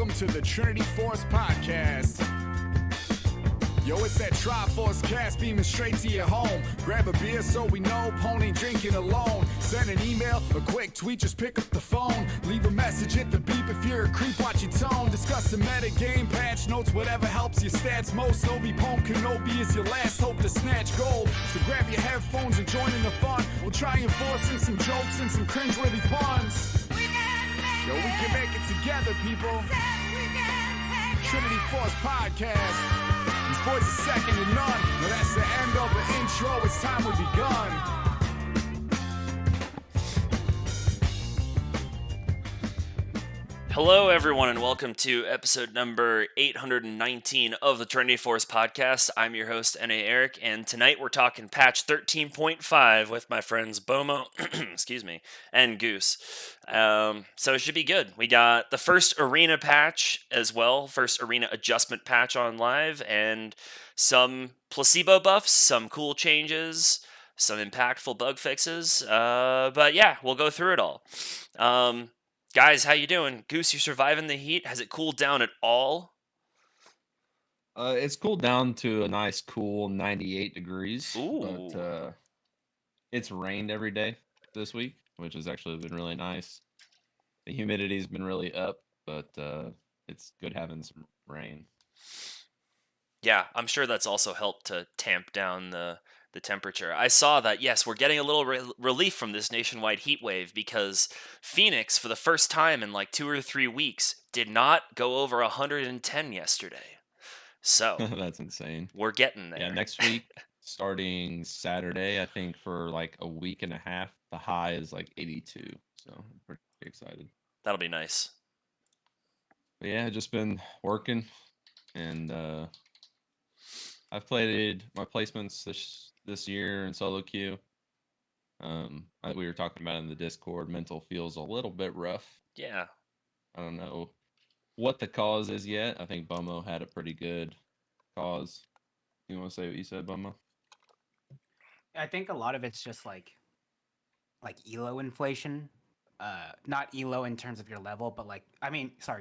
welcome to the Trinity Force Podcast. Yo, it's that Triforce cast beaming straight to your home. Grab a beer so we know Pone ain't drinking alone. Send an email, a quick tweet, just pick up the phone. Leave a message at the beep if you're a creep, watch your tone. Discuss the meta game, patch notes, whatever helps your stats most. Obi Pone Kenobi is your last hope to snatch gold. So grab your headphones and join in the fun. We'll try enforcing some jokes and some cringeworthy puns. Yo, we can make it together, people. Trinity Force Podcast. These boys are second to none. Now that's the end of the intro. It's time we begun. Hello, everyone, and welcome to episode number 819 of the Trinity Force Podcast. I'm your host, N.A. Eric, and tonight we're talking patch 13.5 with my friends Bomo, excuse me, and Goose. So it should be good. We got the first arena patch as well, first arena adjustment patch on live, and some placebo buffs, some cool changes, some impactful bug fixes. But yeah, we'll go through it all. Guys, how you doing? Goose, you surviving the heat? Has it cooled down at all? It's cooled down to a nice cool 98 degrees. Ooh. But it's rained every day this week, which has actually been really nice. The humidity's been really up, but it's good having some rain. Yeah, I'm sure that's also helped to tamp down the temperature. I saw that, yes, we're getting a little relief from this nationwide heat wave because Phoenix, for the first time in like 2 or 3 weeks, did not go over 110 yesterday. So That's insane. we're getting there. Yeah, next week, starting Saturday, I think for like a week and a half, the high is like 82. So I'm pretty excited. That'll be nice. But yeah, just been working, and I've played my placements this year in solo queue. We were talking about in the Discord. Mental feels a little bit rough. Yeah. I don't know what the cause is yet. I think Bomo had a pretty good cause. You want to say what you said, Bomo? I think a lot of it's just like elo inflation. Not elo in terms of your level, but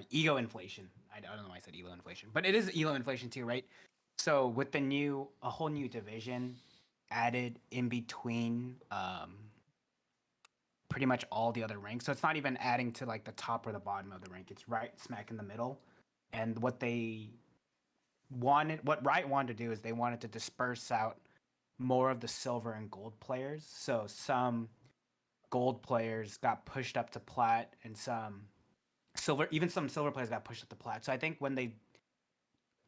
ego inflation. I don't know why I said elo inflation, but it is elo inflation too, right? So with a whole new division added in between pretty much all the other ranks. So it's not even adding to like the top or the bottom of the rank. It's right smack in the middle. And what Riot wanted to do is they wanted to disperse out more of the silver and gold players. So some gold players got pushed up to plat, and some silver players got pushed up to plat. So I think when they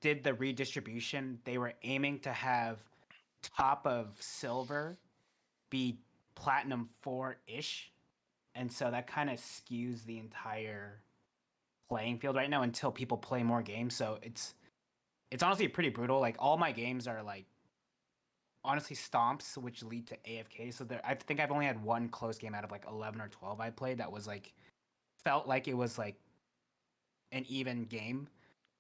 did the redistribution, they were aiming to have top of silver be platinum 4-ish. And so that kind of skews the entire playing field right now until people play more games. So it's honestly pretty brutal. Like all my games are like honestly stomps, which lead to AFK. So I think I've only had one close game out of like 11 or 12 I played that was like felt like it was like an even game.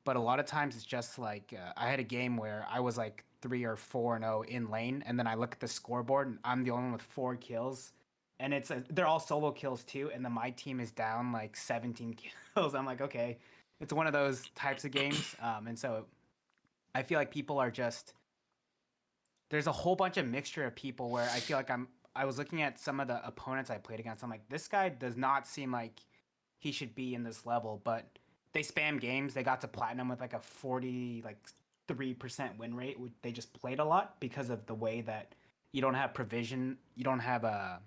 But a lot of times it's just like I had a game where I was like 3 or 4-0 in lane, and then I look at the scoreboard and I'm the only one with 4 kills, and they're all solo kills too, and then my team is down like 17 kills. I'm like, okay, it's one of those types of games, and so I feel like people are just there's a whole bunch of mixture of people where I feel like I was looking at some of the opponents I played against. I'm like, this guy does not seem like he should be in this level, but they spam games. They got to platinum with like a 3% win rate. They just played a lot because of the way that you don't have a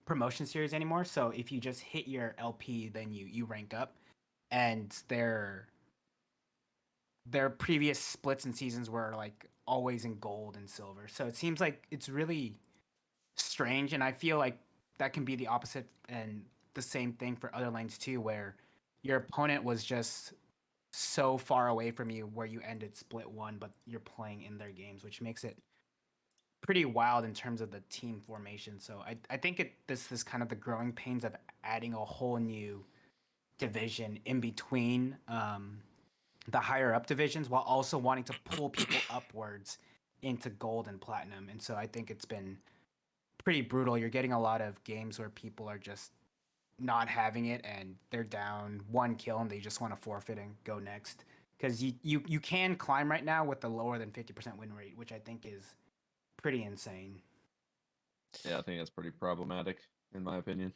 promotion series anymore. So if you just hit your LP, then you rank up. And their previous splits and seasons were like always in gold and silver. So it seems like it's really strange, and I feel like that can be the opposite and the same thing for other lanes too, where your opponent was just so far away from you where you ended split 1, but you're playing in their games, which makes it pretty wild in terms of the team formation. So I think this is kind of the growing pains of adding a whole new division in between the higher up divisions while also wanting to pull people upwards into gold and platinum. And so I think it's been pretty brutal. You're getting a lot of games where people are just not having it and they're down 1 kill and they just want to forfeit and go next. Because you can climb right now with a lower than 50% win rate, which I think is pretty insane. Yeah, I think that's pretty problematic in my opinion.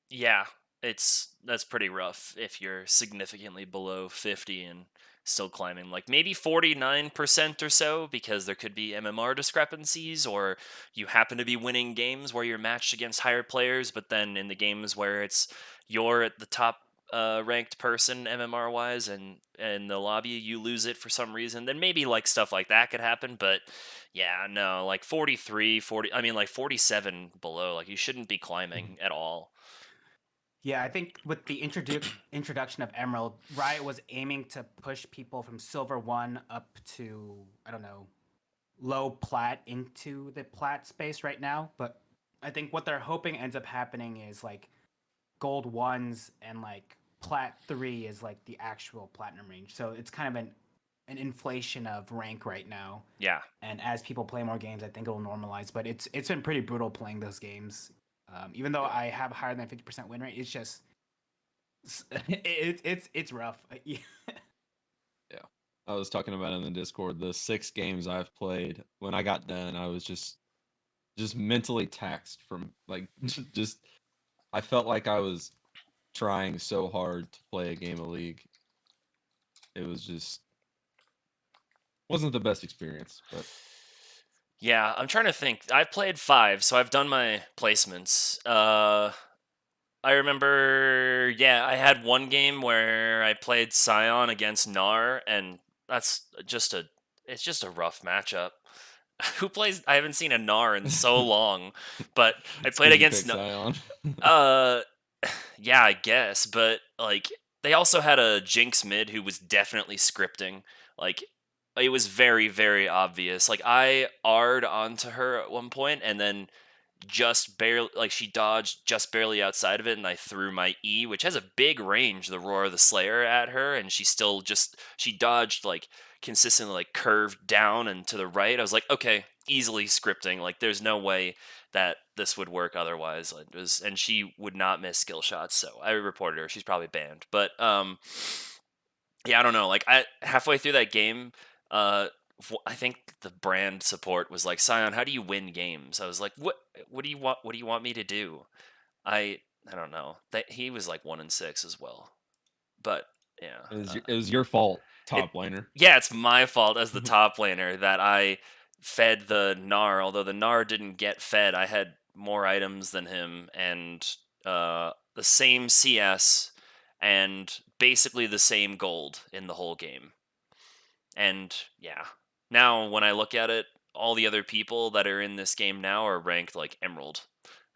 Yeah, that's pretty rough if you're significantly below 50 and still climbing. Like maybe 49% or so, because there could be MMR discrepancies, or you happen to be winning games where you're matched against higher players, but then in the games where you're at the top ranked person MMR wise, and in the lobby you lose it for some reason, then maybe like stuff like that could happen. But yeah, no, like 43, 40, I mean like 47 below, like you shouldn't be climbing at all. Yeah, I think with the introduction of Emerald, Riot was aiming to push people from Silver 1 up to, I don't know, low plat into the plat space right now. But I think what they're hoping ends up happening is like Gold 1s and like plat 3 is like the actual platinum range. So it's kind of an inflation of rank right now. Yeah. And as people play more games, I think it'll normalize. But it's been pretty brutal playing those games. Even though Yeah. I have higher than 50% win rate, it's just it's rough. Yeah. I was talking about in the Discord the 6 games I've played. When I got done, I was just mentally taxed from like just I felt like I was trying so hard to play a game of League. It was just wasn't the best experience, but Yeah, I'm trying to think. I've played 5, so I've done my placements. I remember, yeah, I had one game where I played Scion against Gnar, and it's just a rough matchup. Who plays? I haven't seen a Gnar in so long, but I it's played because you against. picked Zion. Uh, yeah, I guess, but like they also had a Jinx mid who was definitely scripting. Like it was very, very obvious. Like I R'd onto her at one point, and then just barely, like she dodged just barely outside of it, and I threw my E, which has a big range, the Roar of the Slayer, at her, and she dodged like consistently, like curved down and to the right. I was like, okay, easily scripting. Like there's no way that this would work otherwise. Like, and she would not miss skill shots, so I reported her. She's probably banned, but yeah, I don't know. Like I halfway through that game, uh, I think the brand support was like, "Scion, how do you win games?" I was like, "What? What do you want? What do you want me to do?" I I don't know. That he was like 1-6 as well, but yeah, It was your fault, it top laner. yeah, it's my fault as the top laner that I fed the Gnar. Although the Gnar didn't get fed, I had more items than him and the same CS and basically the same gold in the whole game. And yeah, now when I look at it, all the other people that are in this game now are ranked like Emerald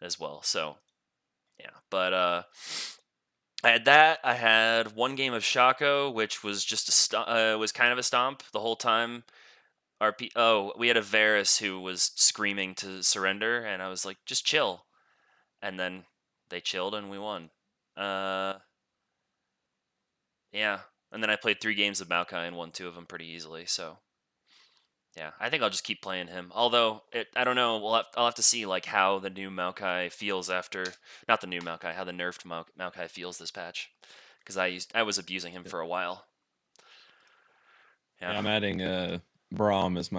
as well. So yeah, but I had that. I had one game of Shaco, which was just was kind of a stomp the whole time. We had a Varus who was screaming to surrender, and I was like, just chill. And then they chilled, and we won. Uh, yeah. And then I played 3 games of Maokai and won 2 of them pretty easily. So yeah, I think I'll just keep playing him. Although I don't know. I'll have to see like how the new Maokai feels after, not the new Maokai, how the nerfed Maokai feels this patch, because I was abusing him Yeah. for a while. Yeah. Yeah, I'm adding Braum as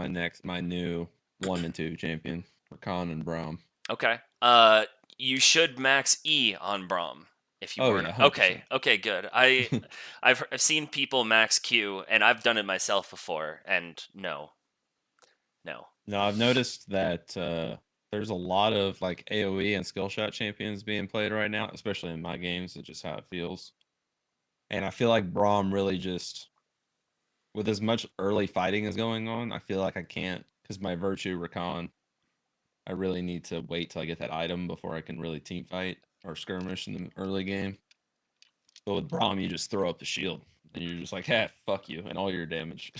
my new 1 and 2 champion. Rakan and Braum. Okay. You should max E on Braum if you Oh weren't. yeah, 100%. Okay. Okay. Good. I've seen people max Q, and I've done it myself before, and no. No, I've noticed that there's a lot of like AoE and skill shot champions being played right now, especially in my games. It's just how it feels. And I feel like Braum really just, with as much early fighting as going on, I feel like I can't, because my Virtue Rakan, I really need to wait till I get that item before I can really team fight or skirmish in the early game. But with Braum, you just throw up the shield and you're just like, hey, fuck you, and all your damage.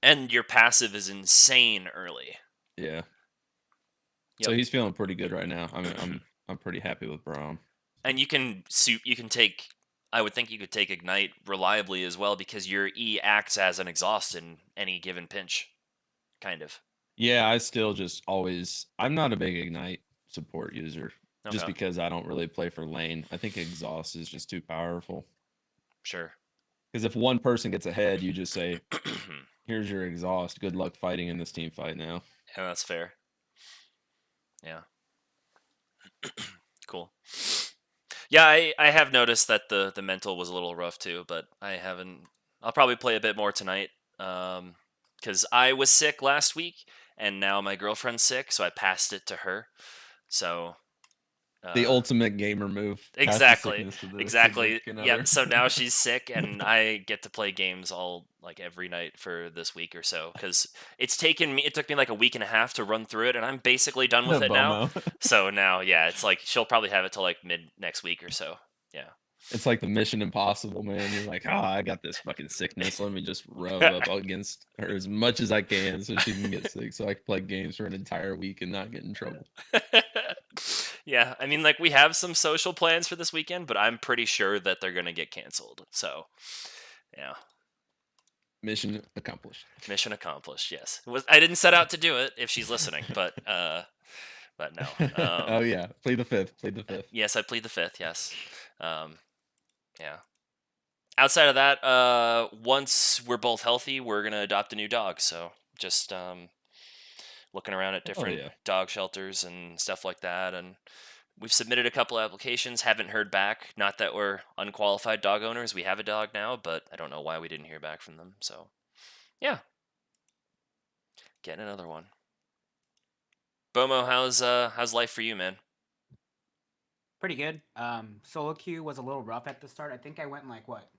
And your passive is insane early. Yeah. Yep. So he's feeling pretty good right now. I mean, I'm pretty happy with Braum. And you can take, I would think you could take Ignite reliably as well, because your E acts as an exhaust in any given pinch, kind of. Yeah, I still just always, I'm not a big Ignite support user. just Okay. because I don't really play for lane. I think exhaust is just too powerful. Sure. Because if one person gets ahead, you just say, "Here's your exhaust. Good luck fighting in this team fight now." Yeah, that's fair. Yeah. Cool. Yeah, I have noticed that the mental was a little rough too, but I haven't. I'll probably play a bit more tonight. Because I was sick last week, and now my girlfriend's sick, so I passed it to her. So. The ultimate gamer move. Pass the Exactly. sickness to the Exactly. significant Yep. other. So now she's sick, and I get to play games all like every night for this week or so. Because it's taken me. It took me like a week and a half to run through it, and I'm basically done with it now. Bomo. So now, yeah, it's like she'll probably have it till like mid next week or so. Yeah. It's like the Mission Impossible, man. You're like, I got this fucking sickness. Let me just rub up against her as much as I can so she can get sick, so I can play games for an entire week and not get in trouble. Yeah, I mean, like we have some social plans for this weekend, but I'm pretty sure that they're gonna get canceled. So, yeah, Mission accomplished. mission accomplished. Yes, I didn't set out to do it. If she's listening, but no. Oh yeah, plead the fifth. Plead the fifth. Yes, I plead the fifth. Yes. Yeah. Outside of that, once we're both healthy, we're gonna adopt a new dog. So just looking around at different yeah. dog shelters and stuff like that, and we've submitted a couple applications. Haven't heard back. Not that we're unqualified dog owners. We have a dog now, but I don't know why we didn't hear back from them. So yeah, getting another one. Bomo, how's life for you, man? Pretty good. Solo queue was a little rough at the start. I think I went like what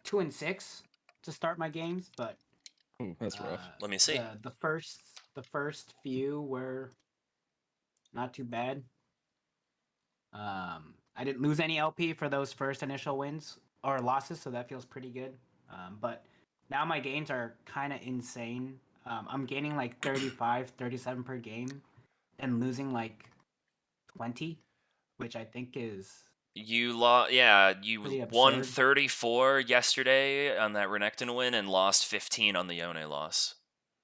2-6 to start my games, but Ooh, that's rough. Let me see. the first few were not too bad. I didn't lose any LP for those first initial wins or losses, so that feels pretty good. But now my gains are kind of insane. I'm gaining like 35, 37 per game and losing like 20, which I think is You lost, yeah. You pretty won absurd. 34 yesterday on that Renekton win and lost 15 on the Yone loss.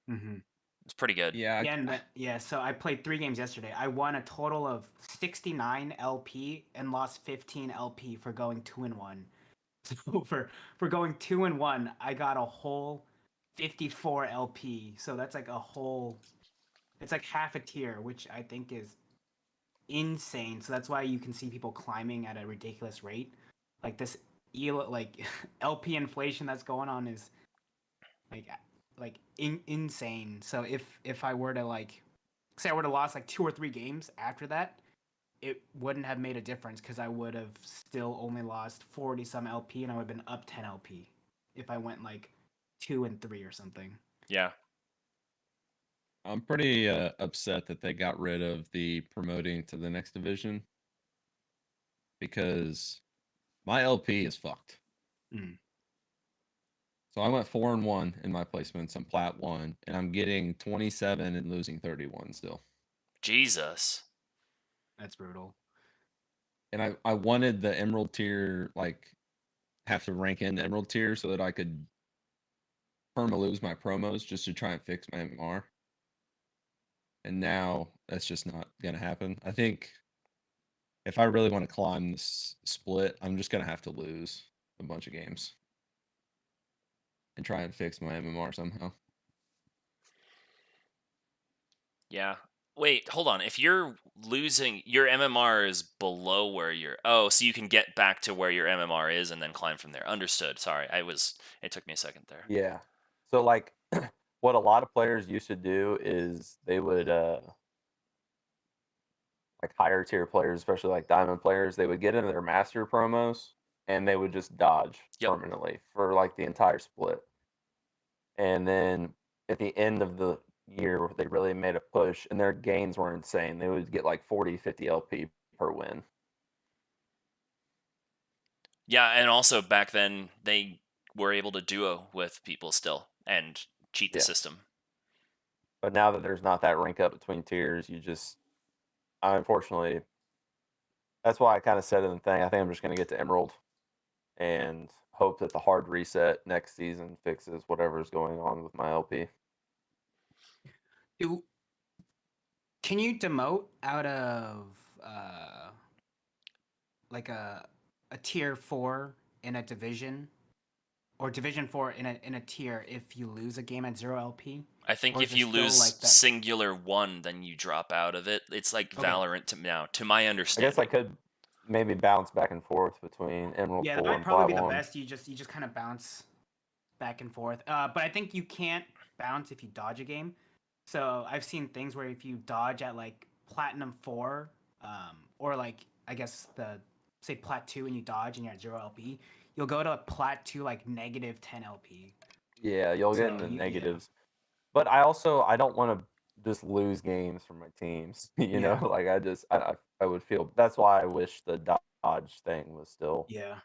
Mm-hmm. It's pretty good. Yeah. Yeah, so I played 3 games yesterday. I won a total of 69 LP and lost 15 LP for going 2-1. So for going 2-1, I got a whole 54 LP. So that's like it's like half a tier, which I think is insane. So that's why you can see people climbing at a ridiculous rate. Like this like LP inflation that's going on is insane. So if I were to like say I were to lost like 2 or 3 games after that, it wouldn't have made a difference because I would have still only lost 40 some LP and I would have been up 10 LP if I went like 2-3 or something. Yeah. I'm pretty upset that they got rid of the promoting to the next division because my LP is fucked. Mm. So I went 4-1 in my placements. I'm plat 1, and I'm getting 27 and losing 31 still. Jesus. That's brutal. And I wanted the emerald tier, like have to rank in the emerald tier so that I could perma lose my promos just to try and fix my MMR. And now that's just not gonna happen. I think if I really want to climb this split, I'm just gonna have to lose a bunch of games and try and fix my MMR somehow. Yeah. Wait, hold on. If you're losing, your MMR is below where you're. Oh, so you can get back to where your MMR is and then climb from there. Understood. Sorry, It took me a second there. Yeah. So like what a lot of players used to do is they would like higher tier players, especially like diamond players, they would get into their master promos and they would just dodge Yep. permanently for like the entire split. And then at the end of the year they really made a push and their gains were insane. They would get like 40, 50 LP per win. Yeah, and also back then they were able to duo with people still and cheat the Yeah. system. But now that there's not that rank up between tiers, unfortunately, that's why I kind of said in the thing, I think I'm just going to get to Emerald and hope that the hard reset next season fixes whatever's going on with my LP. Can you demote out of like a tier 4 in a division, or division 4 in a tier if you lose a game at 0 LP? I think Or if is it you still lose like that? singular one, then you drop out of it. It's like Okay. Valorant now, to my I understanding. guess I could maybe bounce back and forth between Emerald Yeah, that 4 might and probably Plat be the 1. best. You just kind of bounce back and forth. But I think you can't bounce if you dodge a game. So I've seen things where if you dodge at like Platinum 4, or like I guess the say Plat 2 and you dodge and you're at 0 LP, you'll go to Plat 2 like negative 10 LP. Yeah, you'll get So into yeah. negatives. But I don't want to just lose games for my teams. Yeah. Like I would feel that's why I wish the dodge thing was still Yeah.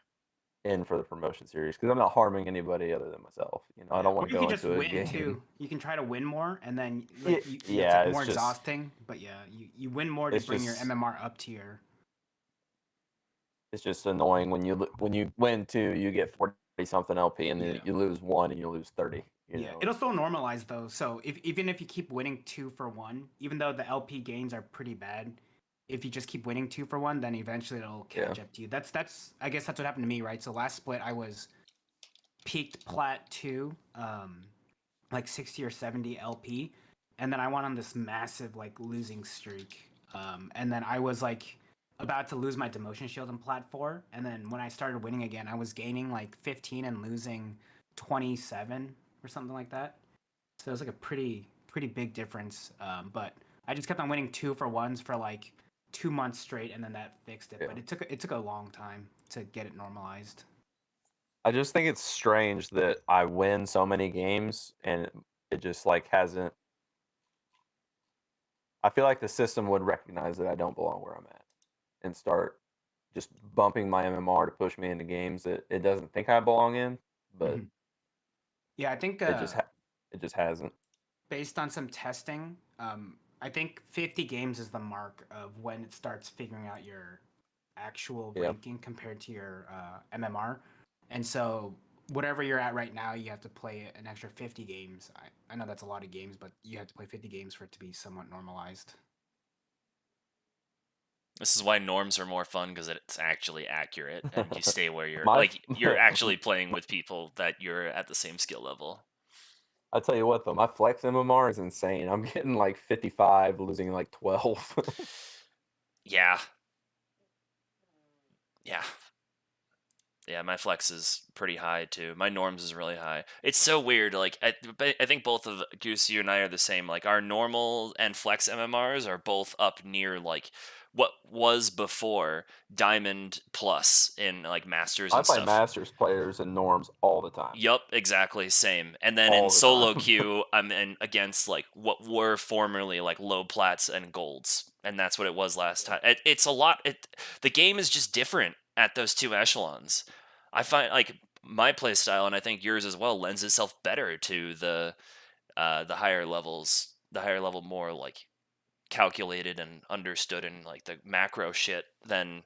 in for the promotion series because I'm not harming anybody other than myself. I Yeah. don't Or want to you could go just into a win game. too. You can try to win more, and then Yeah, like it's yeah, like more exhausting. But yeah, you win more to it's bring your just MMR up to your. it's just annoying when you win two, you get 40 something LP, and then Yeah. you lose one and you lose 30. Yeah, it'll still normalize though. So even if you keep winning 2-for-1, even though the LP gains are pretty bad, if you just keep winning 2-for-1, then eventually it'll catch up to you. That's I guess that's what happened to me, right? So last split I was peaked Plat 2, like 60 or 70 LP, and then I went on this massive like losing streak. And then I was like about to lose my demotion shield in Plat 4, and then when I started winning again, I was gaining like 15 and losing 27 or something like that. So it was like a pretty big difference. But I just kept on winning 2-for-1s for like 2 months straight, and then that fixed it. Yeah. But it took a long time to get it normalized. I just think it's strange that I win so many games and it just like hasn't. I feel like the system would recognize that I don't belong where I'm at and start just bumping my MMR to push me into games that it doesn't think I belong in, but Mhm. Yeah, I think it just hasn't. based on some testing, I think 50 games is the mark of when it starts figuring out your actual Yeah. ranking compared to your MMR. And so whatever you're at right now, you have to play an extra 50 games. I know that's a lot of games, but you have to play 50 games for it to be somewhat normalized. This is why norms are more fun because it's actually accurate and you stay where you're My like you're actually playing with people that you're at the same skill level. I tell you what though, my flex MMR is insane. I'm getting like 55, losing like 12. Yeah. Yeah. Yeah, my flex is pretty high too. My norms is really high. It's so weird. Like I think both of Goose, you and I are the same. Like our normal and flex MMRs are both up near like what was before Diamond Plus in like Masters I and play stuff. Masters players and norms all the time. Yup, exactly same. And then in All the solo time. queue, I'm in against like what were formerly like low plats and golds, and that's what it was last time. It's a lot. The game is just different at those two echelons. I find like my play style, and I think yours as well, lends itself better to the higher levels, the higher level, more like calculated and understood and like the macro shit than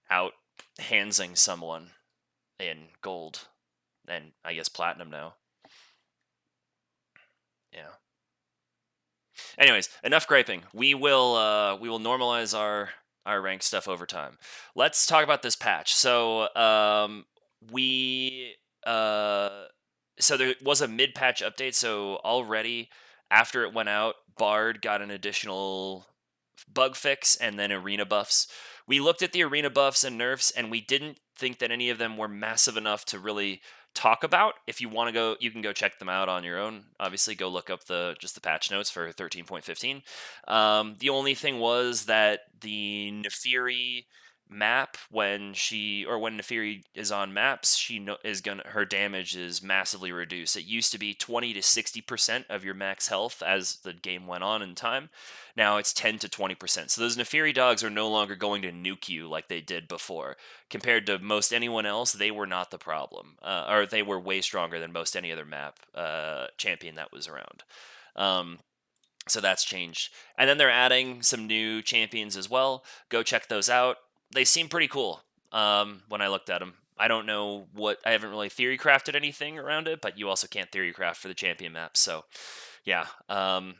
out handsing someone in gold and I guess platinum now. Yeah. Anyways, enough griping. We will normalize our rank stuff over time. Let's talk about this patch. So we so there was a mid patch update. So already after it went out, Bard got an additional bug fix and then arena buffs. We looked at the arena buffs and nerfs, and we didn't think that any of them were massive enough to really talk about. If you want to go, you can go check them out on your own. Obviously, go look up the patch notes for 13.15. The only thing was that the Nefiri map, when Nefiri is on maps, her damage is massively reduced. It used to be 20 to 60% of your max health as the game went on in time. Now it's 10 to 20%. So those Nefiri dogs are no longer going to nuke you like they did before. Compared to most anyone else, they were not the problem, or they were way stronger than most any other map champion that was around. So that's changed. And then they're adding some new champions as well. Go check those out. They seem pretty cool when I looked at them. I don't know I haven't really theory crafted anything around it, but you also can't theory craft for the champion maps. So yeah, I'm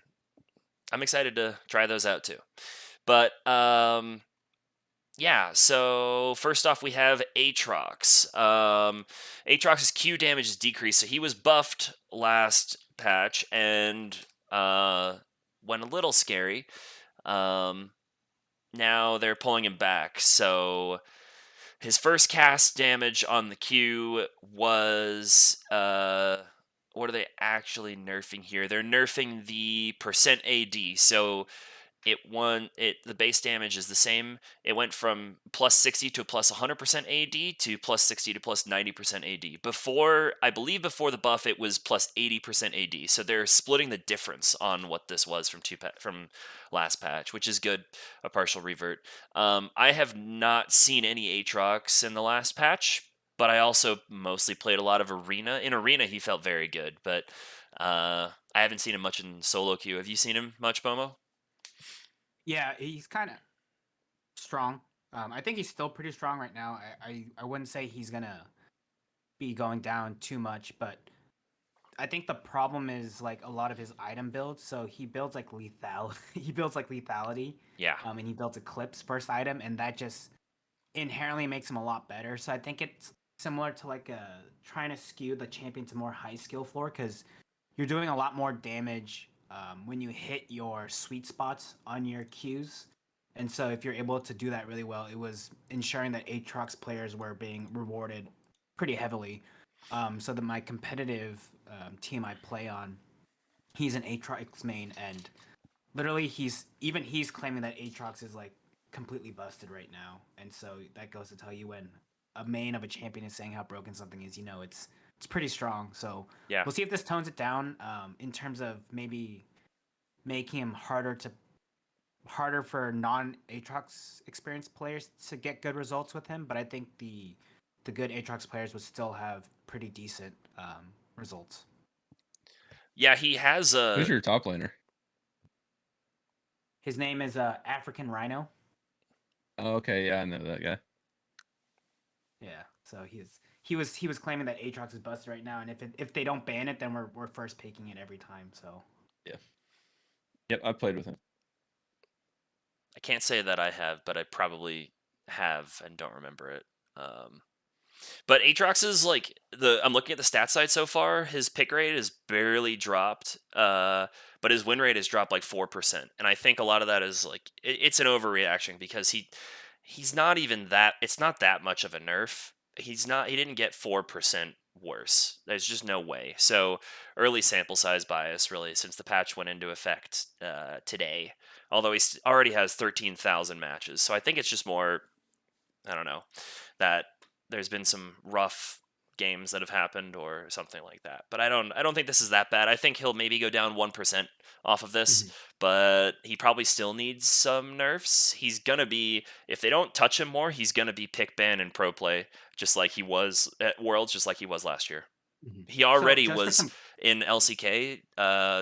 excited to try those out too. But Yeah, so first off, we have Aatrox. Aatrox's Q damage is decreased, so he was buffed last patch and went a little scary. Now they're pulling him back, so his first cast damage on the Q was what are they actually nerfing here? They're nerfing the percent AD, so the base damage is the same. It went from plus 60 to plus 100% AD to plus 60 to plus 90% AD. I believe before the buff it was plus 80% AD. So they're splitting the difference on what this was from last patch, which is good, a partial revert. I have not seen any Aatrox in the last patch, but I also mostly played a lot of Arena. In Arena he felt very good, but I haven't seen him much in solo queue. Have you seen him much, Bomo? Yeah, he's kind of strong. I think he's still pretty strong right now. I wouldn't say he's gonna be going down too much, but I think the problem is like a lot of his item builds. So he builds like he builds like lethality. Yeah. And he builds Eclipse first item, and that just inherently makes him a lot better. So I think it's similar to like trying to skew the champion to more high skill floor because you're doing a lot more damage when you hit your sweet spots on your Qs. And so if you're able to do that really well, it was ensuring that Aatrox players were being rewarded pretty heavily. So that my competitive team I play on, he's an Aatrox main, and literally he's claiming that Aatrox is like completely busted right now. And so that goes to tell you when a main of a champion is saying how broken something is, it's pretty strong. So Yeah. we'll see if this tones it down in terms of maybe making him harder for non-Aatrox experienced players to get good results with him. But I think the good Aatrox players would still have pretty decent results. Yeah, he has Who's a. your top laner? His name is African Rhino. Oh, okay, yeah, I know that guy. Yeah, so he was claiming that Aatrox is busted right now, and if they don't ban it, then we're first picking it every time. So Yeah. Yep, I played with him. I can't say that I have, but I probably have and don't remember it. But Aatrox is like I'm looking at the stat side so far. His pick rate is barely dropped, but his win rate has dropped like 4%. And I think a lot of that is like it's an overreaction because he's not even that. It's not that much of a nerf. He didn't get 4% worse. There's just no way. So early sample size bias really since the patch went into effect today. Although he already has 13,000 matches, so I think it's just more. I don't know that there's been some rough games that have happened or something like that. But I don't think this is that bad. I think he'll maybe go down 1% off of this, but he probably still needs some nerfs. He's gonna be if they don't touch him more, he's gonna be pick ban in pro play, just like he was at Worlds, just like he was last year. He already was in LCK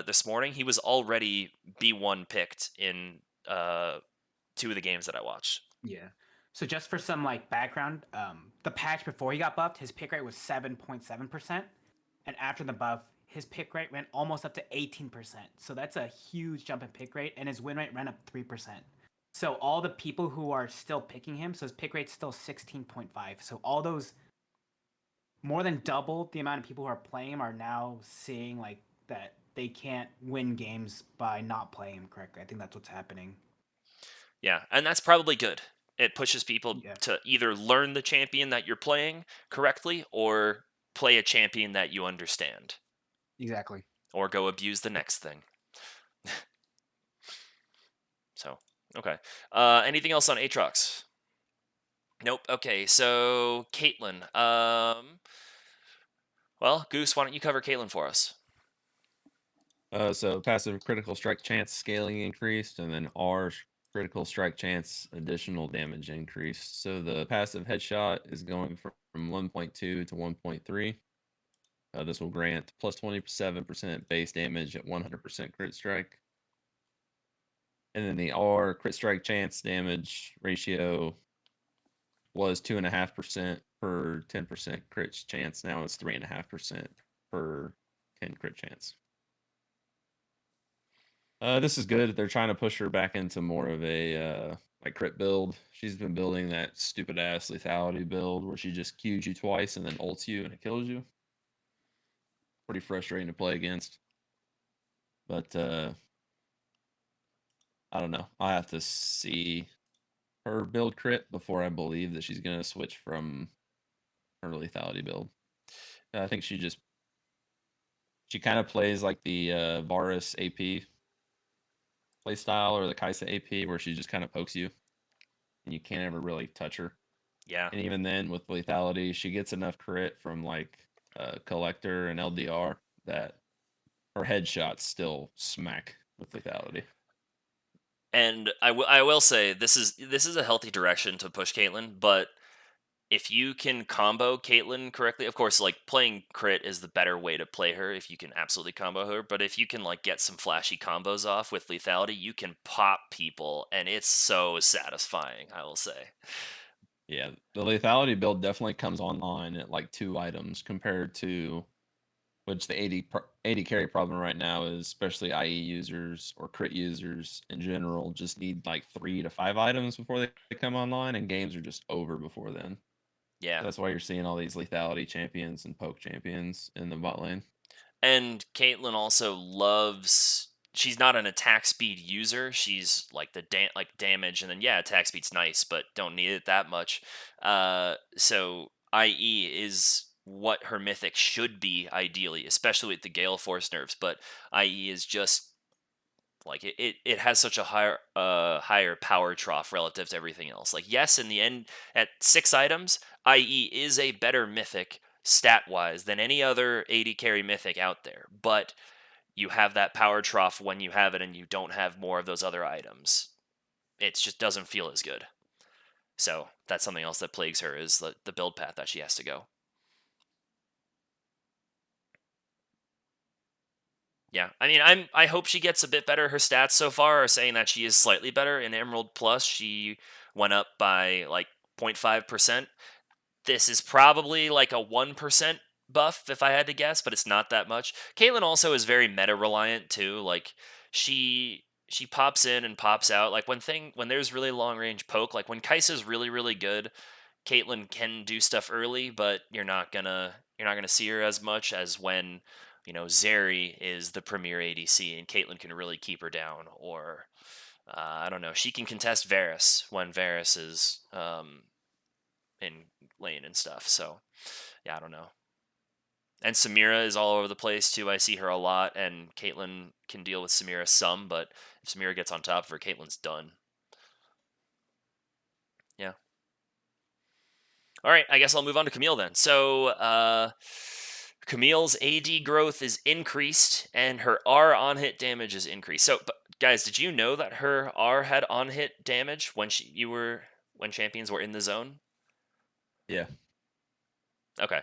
this morning. He was already B1 picked in 2 of the games that I watched. yeah. So just for some like background, the patch before he got buffed, his pick rate was 7.7%, and after the buff, his pick rate went almost up to 18%. So that's a huge jump in pick rate, and his win rate ran up 3%. So all the people who are still picking him, so his pick rate's still 16.5. So all those more than double the amount of people who are playing him are now seeing like that they can't win games by not playing him correctly. I think that's what's happening. Yeah, and that's probably good. It pushes people Yeah. to either learn the champion that you're playing correctly or play a champion that you understand Exactly. or go abuse the next thing. So, okay. Anything else on Aatrox? Nope. Okay, so Caitlyn. Well, Goose, why don't you cover Caitlyn for us? So passive critical strike chance scaling increased, and then R critical strike chance additional damage increased. So the passive headshot is going from 1.2 to 1.3. This will grant plus 27% base damage at 100% crit strike. And then the R crit strike chance damage ratio was 2.5% per 10% crit chance. Now it's 3.5% per 10 crit chance. This is good. They're trying to push her back into more of a like crit build. She's been building that stupid ass lethality build where she just Qs you twice and then ults you and it kills you. Pretty frustrating to play against. But I don't know. I have to see her build crit before I believe that she's gonna switch from her lethality build. I think she kind of plays like the Varus AP playstyle or the Kaisa AP where she just kind of pokes you and you can't ever really touch her. Yeah. And even then with lethality, she gets enough crit from like collector and LDR that her headshots still smack with lethality. And I will say this is a healthy direction to push Caitlyn, but if you can combo Caitlyn correctly, of course, like playing crit is the better way to play her if you can absolutely combo her. But if you can like get some flashy combos off with lethality, you can pop people, and it's so satisfying. I will say. Yeah, the lethality build definitely comes online at like 2 items compared to which the 80 carry problem right now is, especially IE users or crit users in general, just need like 3 to 5 items before they come online, and games are just over before then. Yeah. That's why you're seeing all these lethality champions and poke champions in the bot lane. And Caitlyn also loves. She's not an attack speed user. She's like like damage, and then yeah, attack speed's nice, but don't need it that much. So IE is what her mythic should be ideally, especially with the Gale Force nerfs. But IE is just like it has such a higher power trough relative to everything else. Like yes, in the end, at 6 items, IE is a better mythic stat wise than any other 80 carry mythic out there. But you have that power trough when you have it, and you don't have more of those other items. It just doesn't feel as good. So that's something else that plagues her is the build path that she has to go. Yeah, I mean, I hope she gets a bit better. Her stats so far are saying that she is slightly better. In Emerald Plus, she went up by like 0.5%. This is probably like a 1% buff if I had to guess, but it's not that much. Caitlyn also is very meta reliant too. Like she pops in and pops out. Like when there's really long range poke, like when Kai'Sa's really really good, Caitlyn can do stuff early, but you're not gonna see her as much as when Zeri is the premier ADC and Caitlyn can really keep her down. Or I don't know, she can contest Varus when Varus is in lane and stuff. So yeah, I don't know. And Samira is all over the place too. I see her a lot, and Caitlyn can deal with Samira some, but if Samira gets on top of her, Caitlyn's done. Yeah. All right, I guess I'll move on to Camille then. So, Camille's AD growth is increased, and her R on hit damage is increased. So, guys, did you know that her R had on hit damage when when champions were in the zone? Yeah. Okay.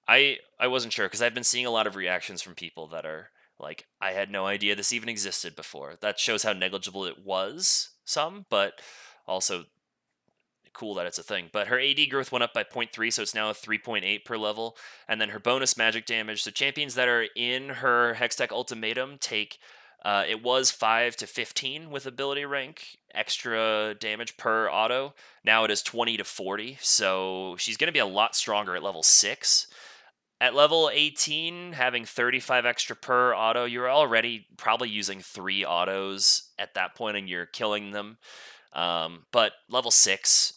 I wasn't sure because I've been seeing a lot of reactions from people that are like, I had no idea this even existed before. That shows how negligible it was, some, but also cool that it's a thing. But her AD growth went up by 0.3, so it's now a 3.8 per level. And then her bonus magic damage. So champions that are in her Hextech Ultimatum take, it was 5 to 15 with ability rank extra damage per auto. Now it is 20 to 40. So she's going to be a lot stronger at level 6. At level 18, having 35 extra per auto, you're already probably using 3 autos at that point and you're killing them. But level 6,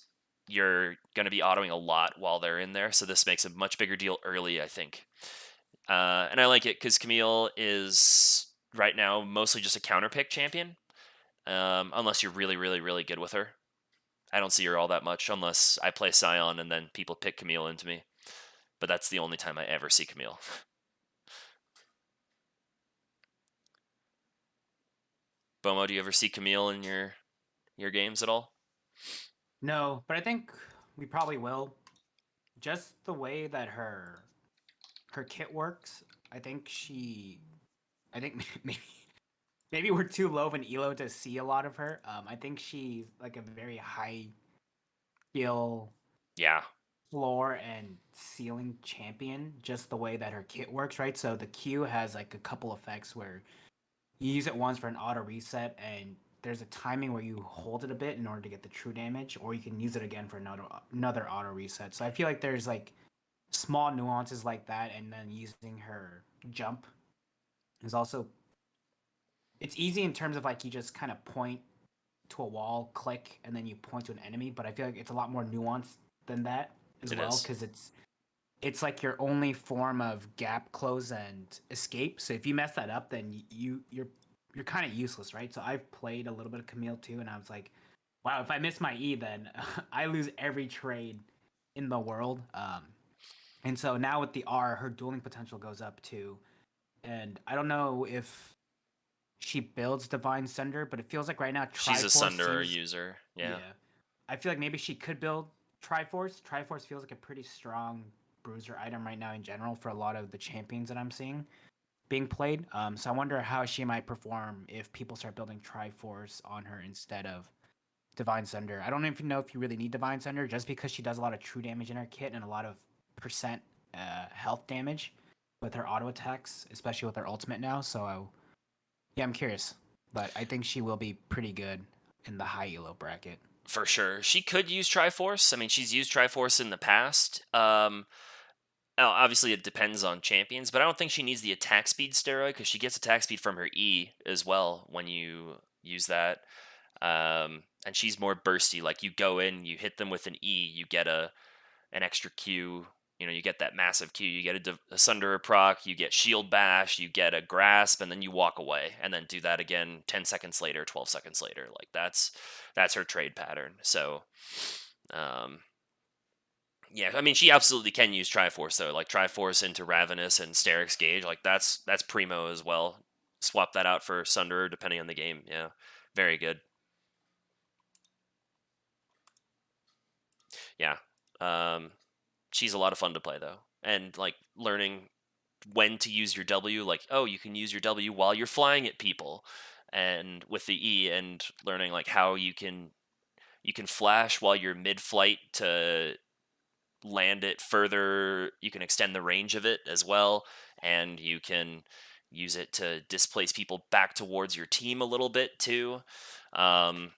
you're going to be autoing a lot while they're in there, so this makes a much bigger deal early, I think. And I like it because Camille is right now mostly just a counter pick champion, unless you're really, really, really good with her. I don't see her all that much unless I play Scion and then people pick Camille into me. But that's the only time I ever see Camille. Bomo, do you ever see Camille in your games at all? No, but I think we probably will. Just the way that her kit works, I think maybe we're too low of an elo to see a lot of her. I think she's like a very high skill Yeah. floor and ceiling champion, just the way that her kit works, right? So the Q has like a couple effects where You use it once for an auto reset, and there's a timing where you hold it a bit in order to get the true damage, or you can use it again for another auto reset. So I feel like there's like small nuances like that, and then using her jump is also it's easy in terms of like you just kind of point to a wall, click, and then you point to an enemy. But I feel like it's a lot more nuanced than that as It well, is. because it's like your only form of gap close and escape. So if you mess that up, then you're kind of useless, right? So I've played a little bit of Camille too, and I was like, wow, if I miss my E, then I lose every trade in the world. And so now with the R, her dueling potential goes up too. And I don't know if she builds Divine Sunder, but it feels like right now She's a Triforce Sunderer seems user. Yeah. yeah. I feel like maybe she could build Triforce. Triforce feels like a pretty strong bruiser item right now in general for a lot of the champions that I'm seeing being played. So I wonder how she might perform if people start building Triforce on her instead of Divine Sunder. I don't even know if you really need Divine Sunder just because she does a lot of true damage in her kit and a lot of percent health damage with her auto attacks, especially with her ultimate now. So yeah, I'm curious, but I think she will be pretty good in the high elo bracket. For sure. She could use Triforce. I mean, she's used Triforce in the past. Now, obviously, it depends on champions, but I don't think she needs the attack speed steroid because she gets attack speed from her E as well when you use that. And she's more bursty. Like you go in, you hit them with an E, you get an extra Q. You know, you get that massive Q. You get a Sunderer proc, you get Shield Bash, you get a Grasp, and then you walk away, and then do that again 10 seconds later, 12 seconds later. Like that's her trade pattern. So, um, yeah, I mean, she absolutely can use Triforce though. Like Triforce into Ravenous and Sterix Gauge, like that's primo as well. Swap that out for Sunderer depending on the game. Yeah, very good. Yeah. Um, she's a lot of fun to play though, and like learning when to use your W. Like, oh, you can use your W while you're flying at people, and with the E, and learning like how you can flash while you're mid-flight to land it further. You can extend the range of it as well, and you can use it to displace people back towards your team a little bit too. Um,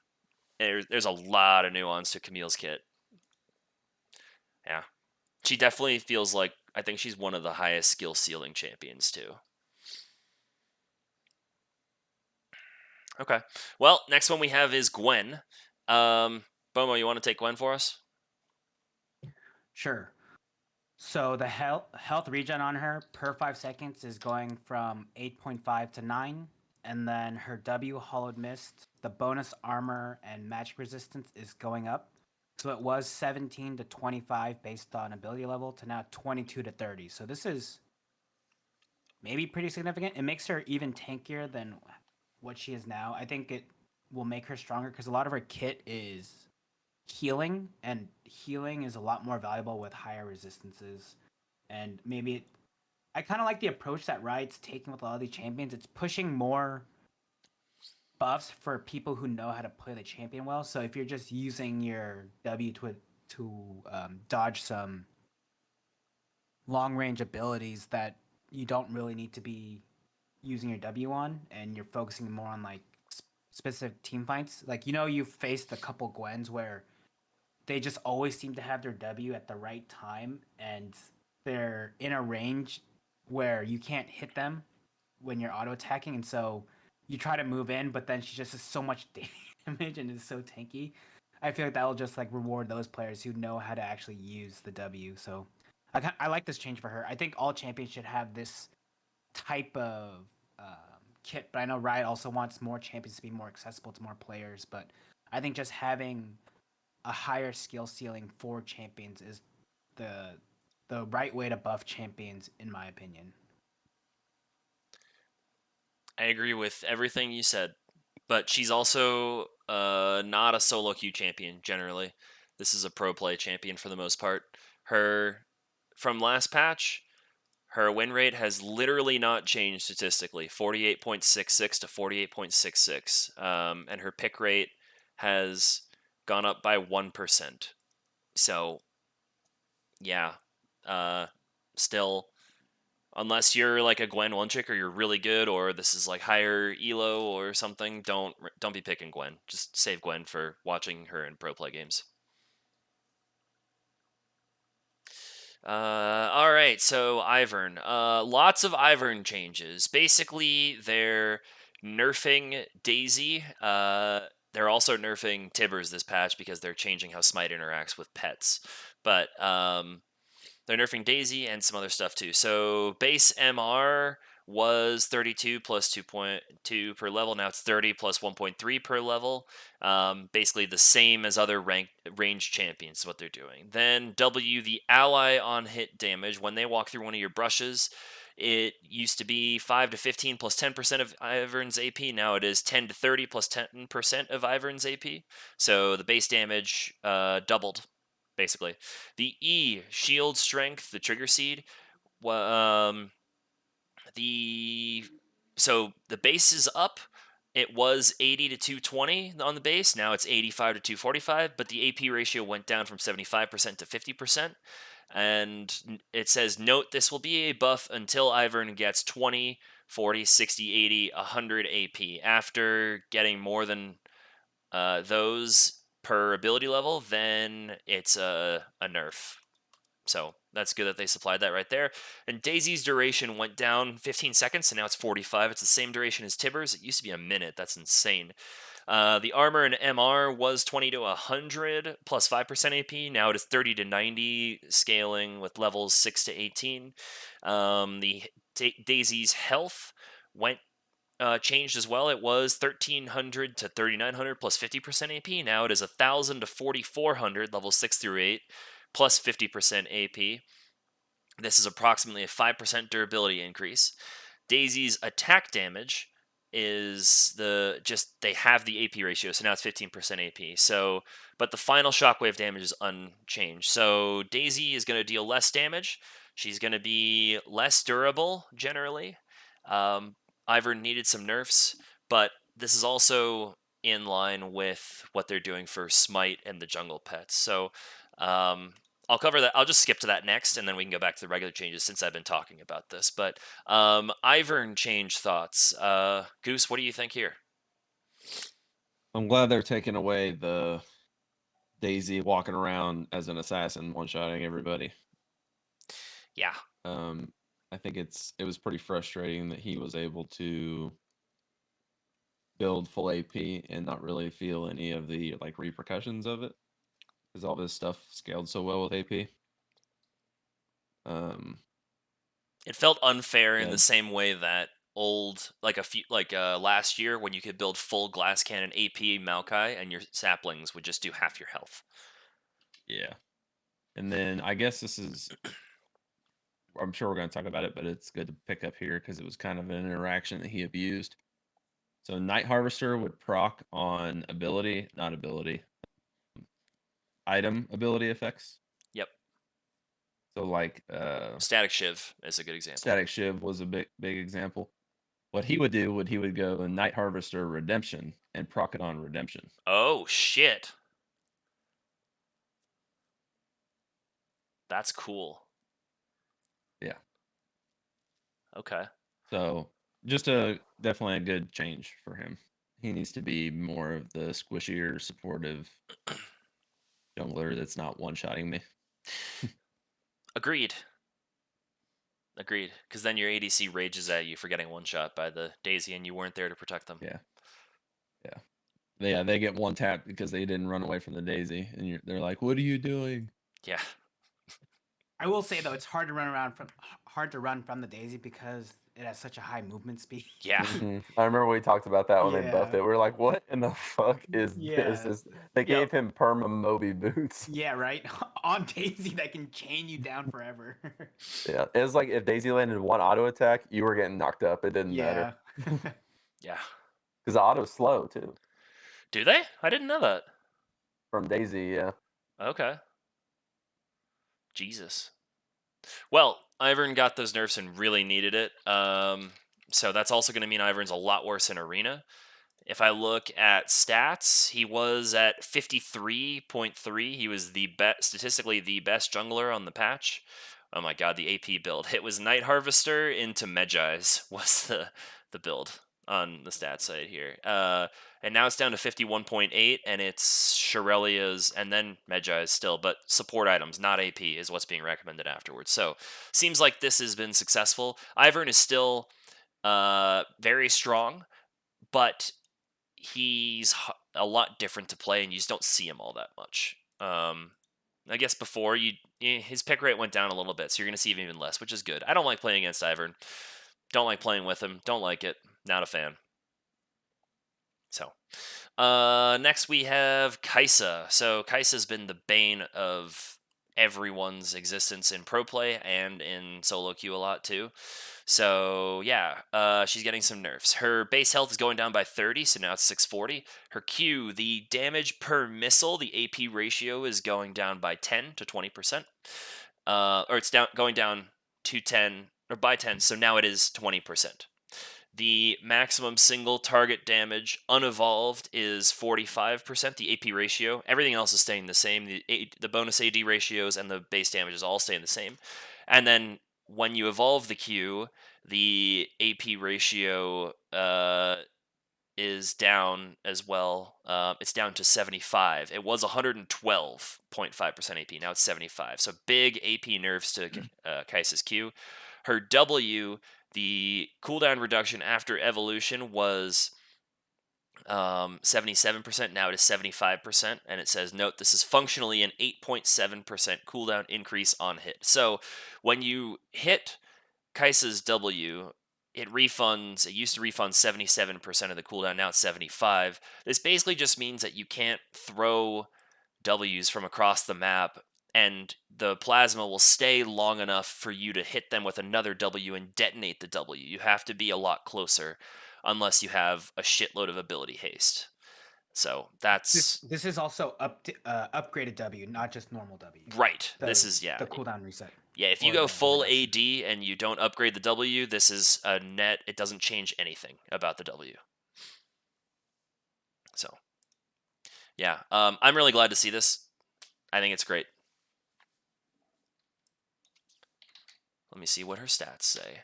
there's a lot of nuance to Camille's kit. Yeah. She definitely feels like I think she's one of the highest skill ceiling champions too. Okay. Well, next one we have is Gwen. Bomo, you want to take Gwen for us? Sure. So the health regen on her per 5 seconds is going from 8.5 to 9, and then her W Hollowed Mist, the bonus armor and magic resistance is going up. So it was 17 to 25 based on ability level to now 22 to 30. So this is maybe pretty significant. It makes her even tankier than what she is now. I think it will make her stronger because a lot of her kit is healing, and healing is a lot more valuable with higher resistances. And I kind of like the approach that Riot's taking with a lot of these champions. It's pushing more buffs for people who know how to play the champion well. So if you're just using your W to dodge some long range abilities that you don't really need to be using your W on, and you're focusing more on like specific team fights, like you've faced a couple Gwens where they just always seem to have their W at the right time, and they're in a range where you can't hit them when you're auto attacking, and so you try to move in, but then she just does so much damage and is so tanky. I feel like that will just like reward those players who know how to actually use the W. So I like this change for her. I think all champions should have this type of kit, but I know Riot also wants more champions to be more accessible to more players. But I think just having a higher skill ceiling for champions is the right way to buff champions, in my opinion. I agree with everything you said, but she's also not a solo queue champion generally. This is a pro play champion for the most part. Her from last patch, her win rate has literally not changed statistically, 48.66 to 48.66, and her pick rate has gone up by 1%. So, yeah, still Unless you're like a Gwen one chick or you're really good or this is like higher elo or something, don't be picking Gwen. Just save Gwen for watching her in pro play games. All right, so Ivern. Lots of Ivern changes. Basically, they're nerfing Daisy. They're also nerfing Tibbers this patch because they're changing how Smite interacts with pets. But they're nerfing Daisy and some other stuff too. So base MR was 32 plus 2.2 per level. Now it's 30 plus 1.3 per level. Basically the same as other range champions is what they're doing. Then W, the ally on hit damage. When they walk through one of your brushes, it used to be 5 to 15 plus 10% of Ivern's AP. Now it is 10 to 30 plus 10% of Ivern's AP. So the base damage doubled, basically. The E, shield strength, the trigger seed. So the base is up. It was 80 to 220 on the base. Now it's 85 to 245, but the AP ratio went down from 75% to 50%. And it says, note this will be a buff until Ivern gets 20, 40, 60, 80, 100 AP. After getting more than those per ability level, then it's a nerf. So that's good that they supplied that right there. And Daisy's duration went down 15 seconds, so now it's 45. It's the same duration as Tibbers. It used to be a minute. That's insane. The armor and MR was 20 to 100 plus 5% AP. Now it is 30 to 90 scaling with levels 6 to 18. The Daisy's health went changed as well. It was 1300 to 3900 plus 50% AP. Now it is 1000 to 4400 levels 6 through 8 plus 50% AP. This is approximately a 5% durability increase. Daisy's attack damage is they have the AP ratio, so now it's 15% AP. So, but the final shockwave damage is unchanged. So Daisy is going to deal less damage. She's going to be less durable generally. Ivern needed some nerfs, but this is also in line with what they're doing for Smite and the jungle pets. So I'll cover that. I'll just skip to that next, and then we can go back to the regular changes since I've been talking about this. But Ivern change thoughts. Goose, what do you think here? I'm glad they're taking away the Daisy walking around as an assassin, one-shotting everybody. Yeah. I think it was pretty frustrating that he was able to build full AP and not really feel any of the like repercussions of it because all this stuff scaled so well with AP. It felt unfair in Yeah. the same way that last year when you could build full glass cannon AP Maokai and your saplings would just do half your health. Yeah. And then I guess this is, I'm sure we're going to talk about it, but it's good to pick up here because it was kind of an interaction that he abused. So Night Harvester would proc on item ability effects. Yep. So like Static Shiv is a good example. Static Shiv was a big example. What he would do he would go Night Harvester Redemption and proc it on Redemption. Oh shit. That's cool. Yeah. Okay. So just definitely a good change for him. He needs to be more of the squishier, supportive jungler that's not one-shotting me. Agreed. Because then your ADC rages at you for getting one shot by the Daisy and you weren't there to protect them. Yeah. They get one tap because they didn't run away from the Daisy, and they're like, "What are you doing?" Yeah. I will say though, it's hard to run from the Daisy because it has such a high movement speed. Yeah. I remember we talked about that when they buffed Yeah. it. We were like, "What in the fuck is Yeah. this?" They gave him perma Moby boots. Yeah, right. On Daisy, that can chain you down forever. Yeah, it was like if Daisy landed one auto attack, you were getting knocked up. It didn't matter Yeah. because the auto's slow too. Do they? I didn't know that. From Daisy, yeah. Okay. Jesus. Well, Ivern got those nerfs and really needed it. So that's also going to mean Ivern's a lot worse in Arena. If I look at stats, he was at 53.3. He was statistically the best jungler on the patch. Oh my god, the AP build. It was Night Harvester into Medjai's was the build on the stat site here. And now it's down to 51.8, and it's Shirelia's and then Medjai's still, but support items, not AP, is what's being recommended afterwards. So seems like this has been successful. Ivern is still very strong, but he's a lot different to play, and you just don't see him all that much. I guess before his pick rate went down a little bit, so you're going to see him even less, which is good. I don't like playing against Ivern. Don't like playing with him. Don't like it. Not a fan. So, next we have Kaisa. So Kaisa's been the bane of everyone's existence in pro play and in solo queue a lot too. So yeah, she's getting some nerfs. Her base health is going down by 30, so now it's 640. Her Q, the damage per missile, the AP ratio is going down by 10 to 20%. Or it's going down to 10 or by 10, so now it is 20%. The maximum single target damage unevolved is 45%, the AP ratio. Everything else is staying the same. The bonus AD ratios and the base damage is all staying the same. And then when you evolve the Q, the AP ratio is down as well. It's down to 75. It was 112.5% AP. Now it's 75. So big AP nerfs to Kaisa's Q. Her W, the cooldown reduction after evolution was 77%. Now it is 75%. And it says, note, this is functionally an 8.7% cooldown increase on hit. So when you hit Kaisa's W, it used to refund 77% of the cooldown, now it's 75. This basically just means that you can't throw W's from across the map, and the plasma will stay long enough for you to hit them with another W and detonate the W. You have to be a lot closer, unless you have a shitload of ability haste. So that's This is also upgraded W, not just normal W. right. This is the cooldown reset. Yeah, if you go full AD and you don't upgrade the W, this is a net. It doesn't change anything about the W. So, yeah, I'm really glad to see this. I think it's great. Let me see what her stats say.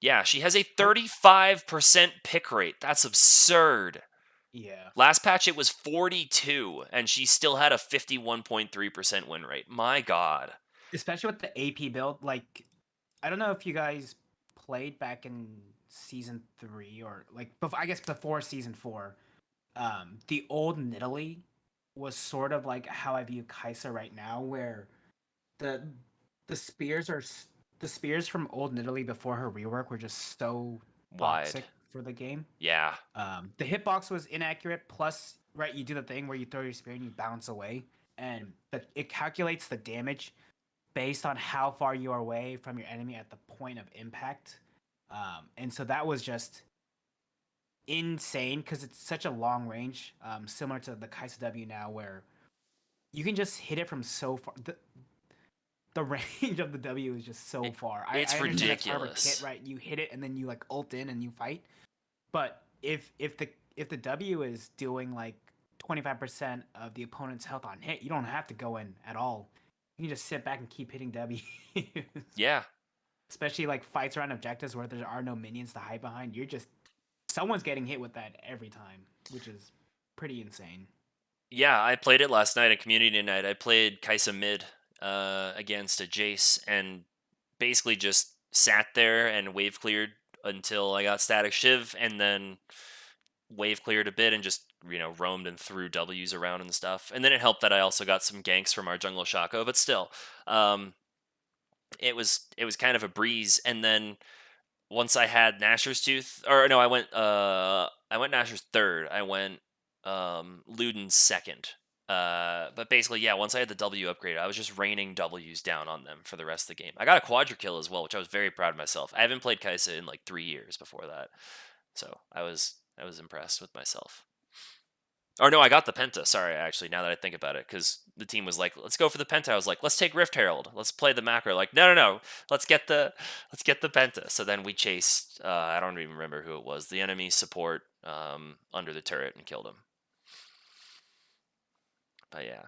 Yeah, she has a 35% pick rate. That's absurd. Yeah. Last patch it was 42, and she still had a 51.3% win rate. My God. Especially with the AP build, like, I don't know if you guys played back in season 3 or like I guess before season 4. The old Nidalee was sort of like how I view Kaisa right now, where the spears from old Nidalee before her rework were just so toxic for the game. Yeah. The hitbox was inaccurate. Plus, right, you do the thing where you throw your spear and you bounce away, and it calculates the damage based on how far you are away from your enemy at the point of impact. And so that was just insane because it's such a long range, similar to the Kaisa W now, where you can just hit it from so far. The range of the W is just so far. It's I ridiculous. Kit, right? You hit it and then you like ult in and you fight. But if the W is doing like 25% of the opponent's health on hit, you don't have to go in at all. You can just sit back and keep hitting W. Yeah. Especially like fights around objectives where there are no minions to hide behind. Someone's getting hit with that every time, which is pretty insane. Yeah, I played it last night at Community Night. I played Kaisa mid against a Jace and basically just sat there and wave cleared until I got Static Shiv, and then wave cleared a bit and just, roamed and threw W's around and stuff. And then it helped that I also got some ganks from our jungle Shaco, but still, it was kind of a breeze. And then once I had Nashor's Tooth, or no, I went Nashor's third. I went Luden's second. But basically, yeah, once I had the W upgraded, I was just raining W's down on them for the rest of the game. I got a quadra kill as well, which I was very proud of myself. I haven't played Kaisa in like 3 years before that, so I was impressed with myself. Or no, I got the Penta. Sorry, actually, now that I think about it, because the team was like, "Let's go for the Penta." I was like, "Let's take Rift Herald. Let's play the macro." Like, no. Let's get the Penta. So then we chased. I don't even remember who it was. The enemy support under the turret and killed him. But yeah,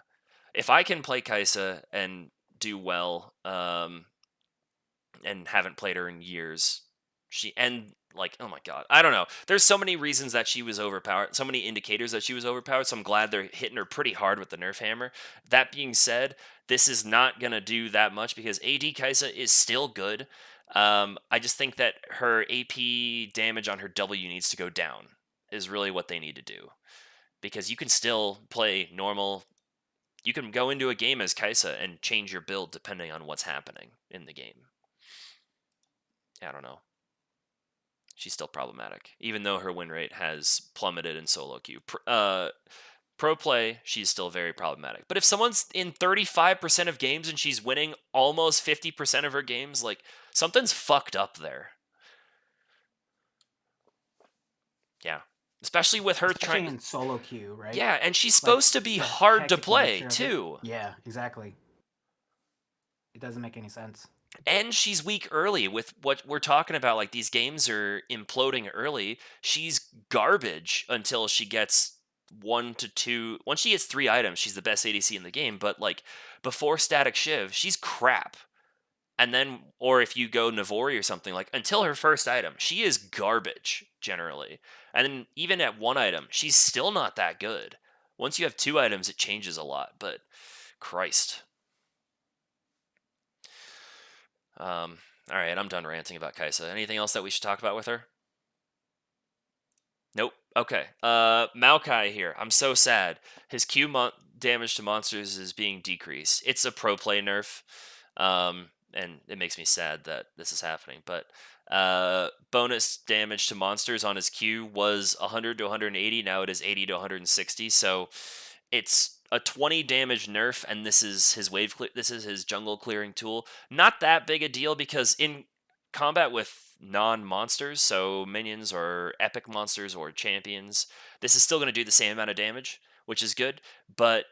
if I can play Kaisa and do well, and haven't played her in years. Oh my god, I don't know. There's so many reasons that she was overpowered, so many indicators that she was overpowered. So I'm glad they're hitting her pretty hard with the nerf hammer. That being said, this is not gonna do that much because AD Kaisa is still good. I just think that her AP damage on her W needs to go down. Is really what they need to do, because you can still play normal. You can go into a game as Kaisa and change your build depending on what's happening in the game. I don't know. She's still problematic, even though her win rate has plummeted in solo queue. Pro play, she's still very problematic. But if someone's in 35% of games and she's winning almost 50% of her games, like, something's fucked up there. Yeah. Especially with her Especially trying in solo queue, right? Yeah, and she's Like, supposed to be the hard to hectic play, nature of it. too. Yeah, exactly. It doesn't make any sense. And she's weak early with what we're talking about. Like, these games are imploding early. She's garbage until she gets 1 to 2. Once she gets 3 items, she's the best ADC in the game. But, like, before Static Shiv, she's crap. And then, or if you go Navori or something, like, until her first item, she is garbage, generally. And then even at 1 item, she's still not that good. Once you have 2 items, it changes a lot. But, Christ. All right, I'm done ranting about Kaisa. Anything else that we should talk about with her? Nope. Okay. Maokai here. I'm so sad. His Q damage to monsters is being decreased. It's a pro play nerf, and it makes me sad that this is happening. But bonus damage to monsters on his Q was 100 to 180. Now it is 80 to 160. So it's a 20 damage nerf, and this is his this is his jungle clearing tool. Not that big a deal because in combat with non-monsters, so minions or epic monsters or champions, this is still going to do the same amount of damage, which is good. But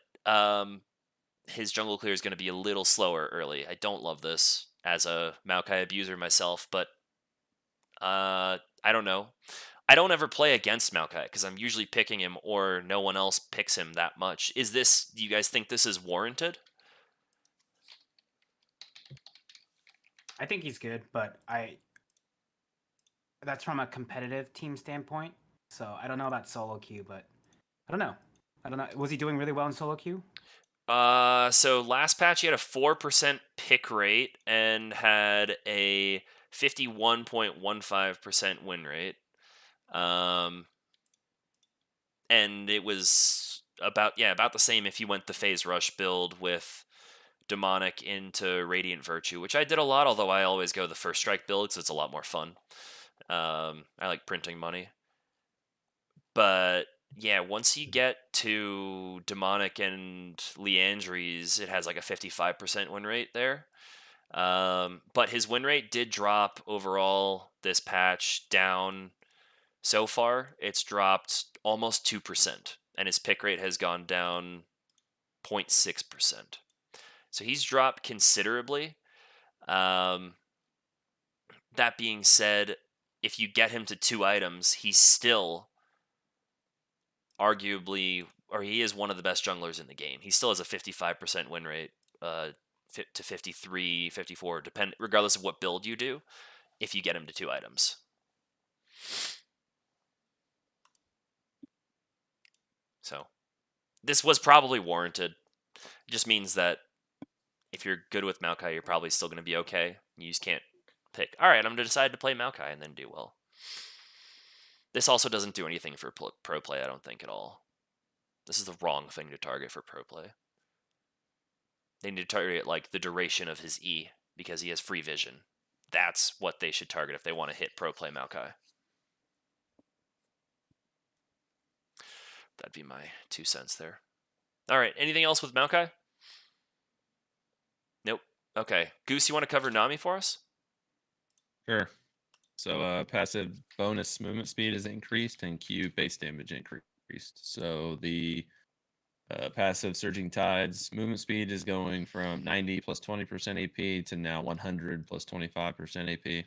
his jungle clear is going to be a little slower early. I don't love this as a Maokai abuser myself, but I don't know. I don't ever play against Maokai because I'm usually picking him or no one else picks him that much. Do you guys think this is warranted? I think he's good, but that's from a competitive team standpoint. So I don't know about solo queue, but I don't know. Was he doing really well in solo queue? So last patch he had a 4% pick rate and had a 51.15% win rate. And it was about the same if you went the phase rush build with demonic into radiant virtue, which I did a lot, although I always go the first strike build because it's a lot more fun. I like printing money. But yeah, once you get to demonic and Leandries, it has like a 55% win rate there. But his win rate did drop overall this patch down. So far, it's dropped almost 2%, and his pick rate has gone down 0.6%. So he's dropped considerably. That being said, if you get him to 2 items, he's still arguably, or he is one of the best junglers in the game. He still has a 55% win rate, to 53, 54, regardless of what build you do, if you get him to 2 items. So this was probably warranted. It just means that if you're good with Maokai, you're probably still going to be okay. You just can't pick, all right, I'm going to decide to play Maokai and then do well. This also doesn't do anything for pro play, I don't think, at all. This is the wrong thing to target for pro play. They need to target like the duration of his E because he has free vision. That's what they should target if they want to hit pro play Maokai. That'd be my 2 cents there. All right, anything else with Maokai? Nope. Okay. Goose, you want to cover Nami for us? Sure. So passive bonus movement speed is increased and Q base damage increased. So the passive surging tides movement speed is going from 90 plus 20% AP to now 100 plus 25% AP.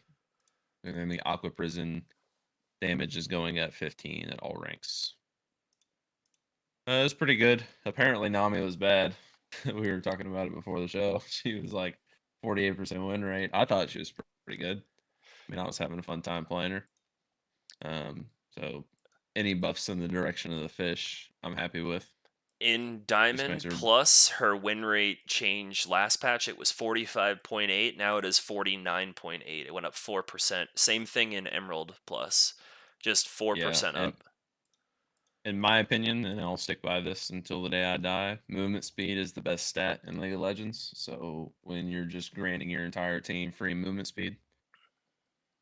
And then the Aqua Prison damage is going at 15 at all ranks. It's pretty good. Apparently Nami was bad. we were talking about it before the show. She was like 48% win rate. I thought she was pretty good. I mean, I was having a fun time playing her. So any buffs in the direction of the fish, I'm happy with. In Just makes Diamond her Plus, her win rate changed last patch. It was 45.8. Now it is 49.8. It went up 4%. Same thing in Emerald Plus, just 4% and up. in my opinion, and I'll stick by this until the day I die, movement speed is the best stat in League of Legends. So when you're just granting your entire team free movement speed,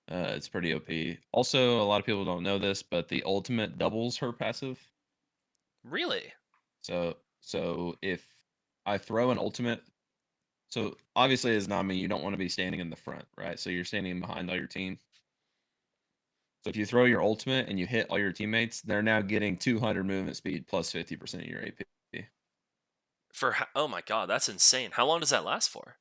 it's pretty OP. Also, a lot of people don't know this, but the ultimate doubles her passive. Really? So if I throw an ultimate, so obviously as Nami, you don't want to be standing in the front, right? So you're standing behind all your team. So if you throw your ultimate and you hit all your teammates, they're now getting 200 movement speed plus 50% of your AP. Oh my god, that's insane. How long does that last for?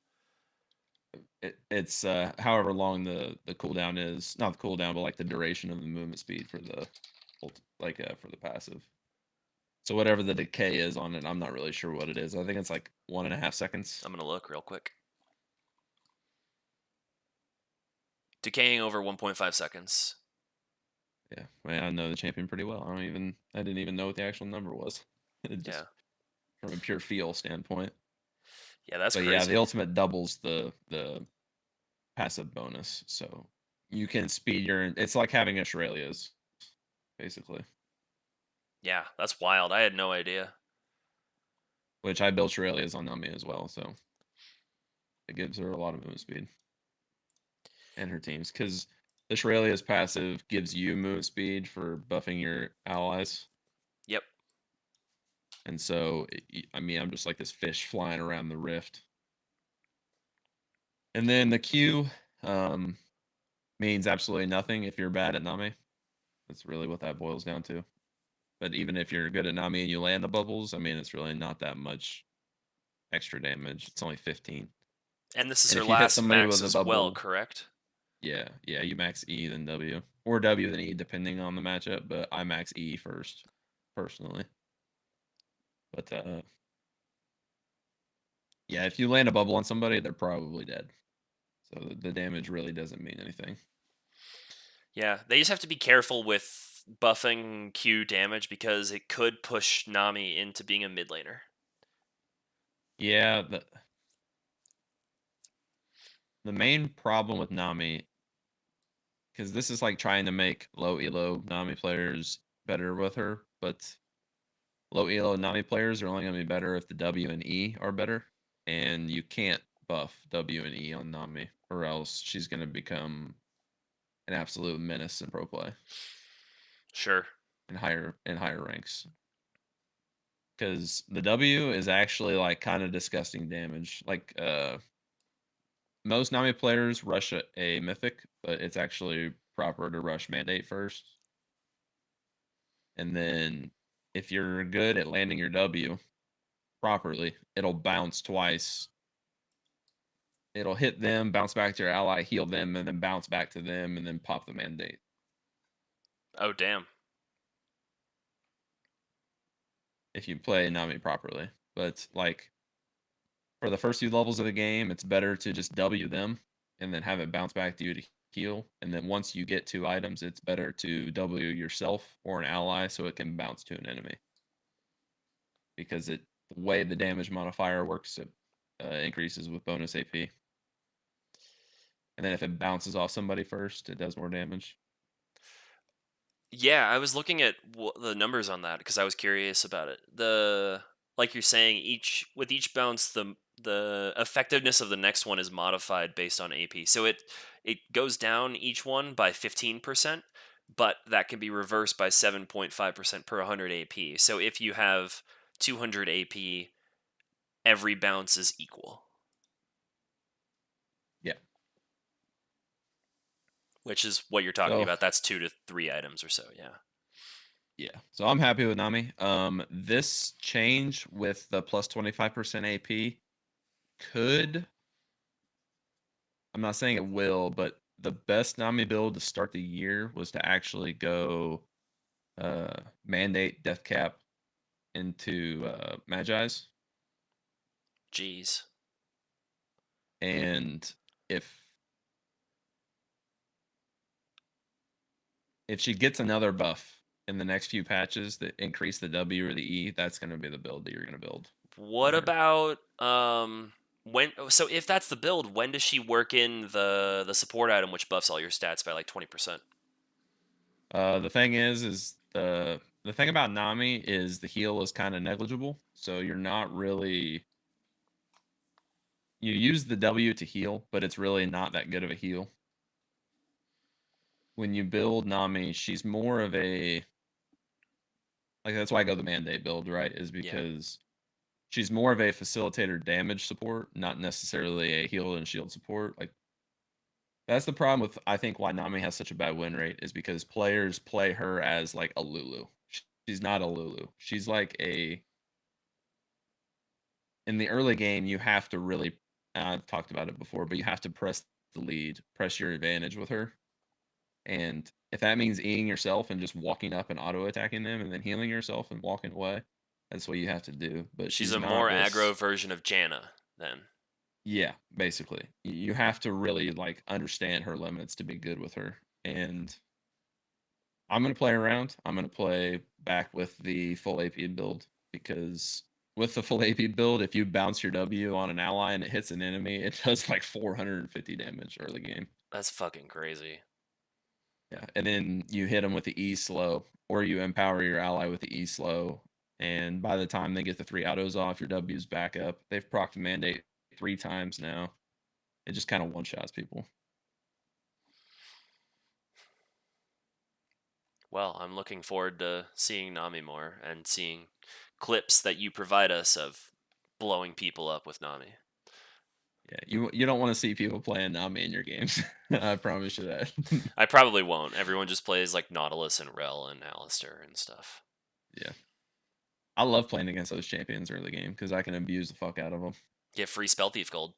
It's however long the cooldown is, not the cooldown, but like the duration of the movement speed for the for the passive. So whatever the decay is on it, I'm not really sure what it is. I think it's like 1.5 seconds. I'm gonna look real quick. Decaying over 1.5 seconds. Yeah, well, I know the champion pretty well. I didn't even know what the actual number was. Just Yeah. from a pure feel standpoint. Yeah, that's But yeah, crazy. the ultimate doubles the passive bonus. So you can speed your. It's like having Australia's, basically. Yeah, that's wild. I had no idea. Which I built Australia's on Nami as well, so it gives her a lot of movement speed and her teams because the Australia's passive gives you movement speed for buffing your allies. Yep. And so, I mean, I'm just like this fish flying around the rift. And then the Q means absolutely nothing if you're bad at Nami. That's really what that boils down to. But even if you're good at Nami and you land the bubbles, I mean, it's really not that much extra damage. It's only 15. And this is And her if you hit last somebody max with a as well, bubble, correct? yeah, you max E then W, or W then E depending on the matchup. But I max E first, personally. But yeah, if you land a bubble on somebody, they're probably dead. So the damage really doesn't mean anything. Yeah, they just have to be careful with buffing Q damage because it could push Nami into being a mid laner. Yeah, the main problem with Nami, because this is like trying to make low elo Nami players better with her, but low elo Nami players are only going to be better if the W and E are better, and you can't buff W and E on Nami, or else she's going to become an absolute menace in pro play Sure. in higher ranks. Because the W is actually like kind of disgusting damage. Like most Nami players rush a mythic, but it's actually proper to rush mandate first. And then if you're good at landing your W properly, it'll bounce twice. It'll hit them, bounce back to your ally, heal them, and then bounce back to them, and then pop the mandate. Oh, damn. If you play Nami properly. But like for the first few levels of the game, it's better to just W them and then have it bounce back to you to heal. And then once you get 2 items, it's better to W yourself or an ally so it can bounce to an enemy. Because the way the damage modifier works, it increases with bonus AP. And then if it bounces off somebody first, it does more damage. Yeah, I was looking at the numbers on that because I was curious about it. Like you're saying, each bounce, the effectiveness of the next one is modified based on AP. So it goes down each one by 15%, but that can be reversed by 7.5% per 100 AP. So if you have 200 AP, every bounce is equal. Yeah. Which is what you're talking So about. That's 2 to 3 items or so. Yeah. yeah. So I'm happy with Nami. This change with the plus 25% AP could, I'm not saying it will, but the best Nami build to start the year was to actually go mandate death cap into Magi's. Jeez. And if she gets another buff in the next few patches that increase the W or the E, that's going to be the build that you're going to build. What her. about when? So if that's the build, when does she work in the support item, which buffs all your stats by like 20%? The thing is the thing about Nami is the heal is kind of negligible, so you're not really. You use the W to heal, but it's really not that good of a heal. When you build Nami, she's more of a like that's why I go the mandate build, right? Is Yeah. because she's more of a facilitator damage support, not necessarily a heal and shield support. Like that's the problem with I think why Nami has such a bad win rate is because players play her as like a Lulu. She's not a Lulu. She's like a in the early game you have to really I've talked about it before, but you have to press the lead, press your advantage with her. And if that means eating yourself and just walking up and auto attacking them and then healing yourself and walking away, that's what you have to do. But She's she's a not more aggro this. version of Janna, then. Yeah, basically. You have to really like understand her limits to be good with her. And I'm gonna play around. I'm gonna play back with the full AP build because with the full AP build, if you bounce your W on an ally and it hits an enemy, it does like 450 damage early game. That's fucking crazy. Yeah, and then you hit them with the E slow, or you empower your ally with the E slow, and by the time they get the 3 autos off, your W's back up. They've procced mandate 3 times now. It just kind of one shots people. Well, I'm looking forward to seeing Nami more and seeing clips that you provide us of blowing people up with Nami. Yeah, you don't want to see people playing Nami in your games. I promise you that. I probably won't. Everyone just plays like Nautilus and Rel and Alistair and stuff. Yeah. I love playing against those champions early game because I can abuse the fuck out of them. Get free Spell Thief gold.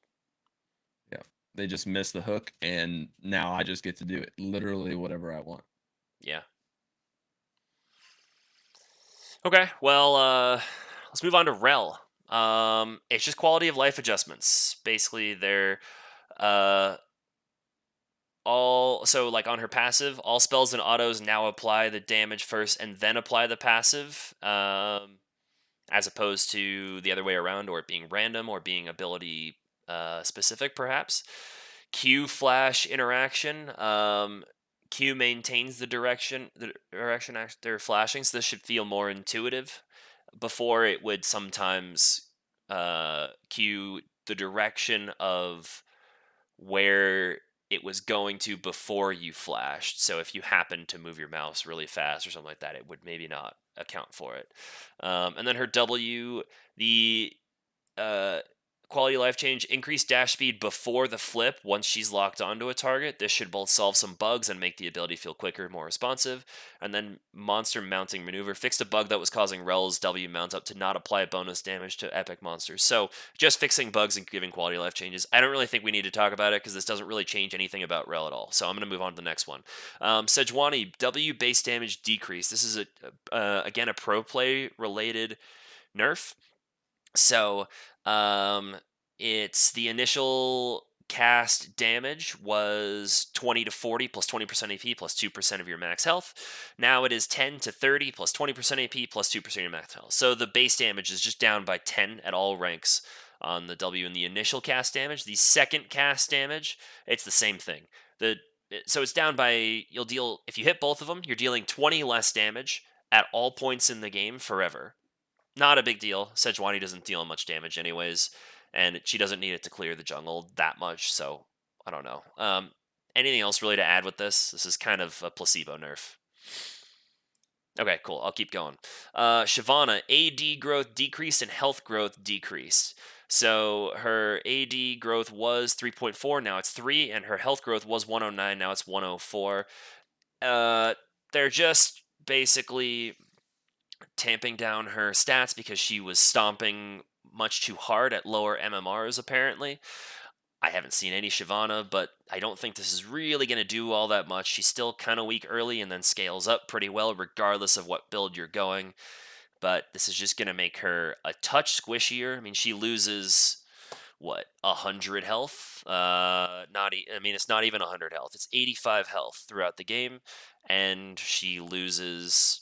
Yeah. They just miss the hook, and now I just get to do it literally whatever I want. Yeah. Okay, well, let's move on to Rel. It's just quality of life adjustments. Basically, they're all so like on her passive, all spells and autos now apply the damage first and then apply the passive, as opposed to the other way around, or it being random or being ability specific, perhaps. Q flash interaction. Q maintains the direction they're flashing, so this should feel more intuitive. Before, it would sometimes cue the direction of where it was going to before you flashed. So if you happen to move your mouse really fast or something like that, it would maybe not account for it. And then her W, the quality of life change, increased dash speed before the flip once she's locked onto a target. This should both solve some bugs and make the ability feel quicker, more responsive. And then monster mounting maneuver fixed a bug that was causing Rel's W mount up to not apply bonus damage to epic monsters. So just fixing bugs and giving quality of life changes. I don't really think we need to talk about it because this doesn't really change anything about Rel at all. So I'm going to move on to the next one. Sejuani, W base damage decrease. This is again a pro play related nerf. So, it's the initial cast damage was 20 to 40 plus 20% AP plus 2% of your max health. Now it is 10 to 30 plus 20% AP plus 2% of your max health. So the base damage is just down by 10 at all ranks on the W in the initial cast damage. The second cast damage, it's the same thing. So it's down by, you'll deal, if you hit both of them, you're dealing 20 less damage at all points in the game forever. Not a big deal. Sejuani doesn't deal much damage anyways, and she doesn't need it to clear the jungle that much, so I don't know. Anything else really to add with this? This is kind of a placebo nerf. Okay, cool. I'll keep going. Shyvana, AD growth decreased and health growth decreased. So her AD growth was 3.4, now it's 3, and her health growth was 109, now it's 104. They're just basically tamping down her stats because she was stomping much too hard at lower MMRs, apparently. I haven't seen any Shyvana, but I don't think this is really going to do all that much. She's still kind of weak early and then scales up pretty well regardless of what build you're going. But this is just going to make her a touch squishier. I mean, she loses what, 100 health? I mean, it's not even 100 health. It's 85 health throughout the game, and she loses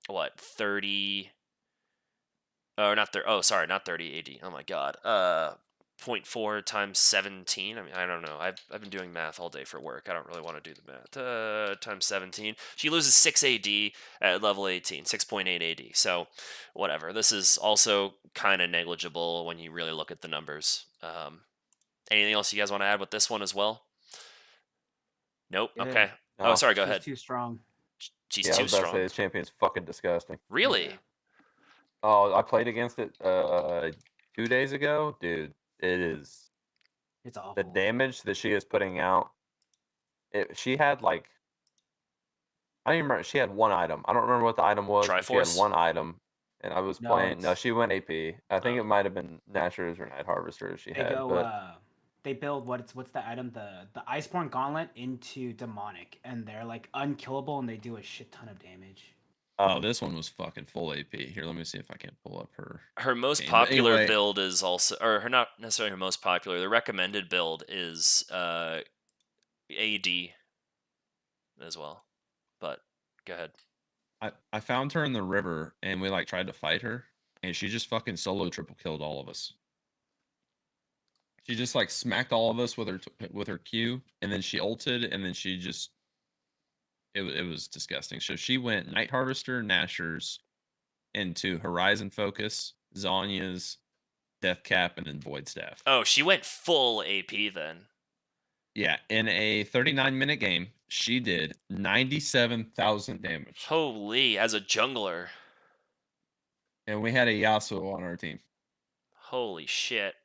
what, 30, or not 30, oh, sorry, not 30 AD. Oh my god. 0.4 times 17. I mean, I don't know. I've been doing math all day for work. I don't really want to do the math. Times 17. She loses 6 AD at level 18, 6.8 AD. So, whatever. This is also kind of negligible when you really look at the numbers. Anything else you guys want to add with this one as well? Nope. Good. Okay. Oh, No. sorry. Go She's ahead. too strong. She's Yeah, I too was about to say strong. this champion's fucking disgusting. Really? Yeah. Oh, I played against it 2 days ago, dude. It is It's the awful. damage that she is putting out. She had like I don't even remember. She had one item. I don't remember what the item was, but she had Triforce? one item, and I was No, playing. No, it's she went AP. I think Oh. it might have been Nashers or Night Harvester she they had, go but they build what's the item, the Iceborne Gauntlet into demonic, and they're like unkillable and they do a shit ton of damage. Oh, this one was fucking full AP. Here, let me see if I can pull up her. Her most game. But popular anyway, build is also, or her not necessarily her most popular. The recommended build is AD as well. But go ahead. I found her in the river and we like tried to fight her and she just fucking solo triple killed all of us. She just like smacked all of us with her Q and then she ulted and then she just it was disgusting. So she went Night Harvester, Nashers into Horizon Focus, Zonya's, Death Cap, and then Void Staff. Oh, she went full AP then. Yeah, in a 39-minute game, she did 97,000 damage. Holy, as a jungler. And we had a Yasuo on our team. Holy shit.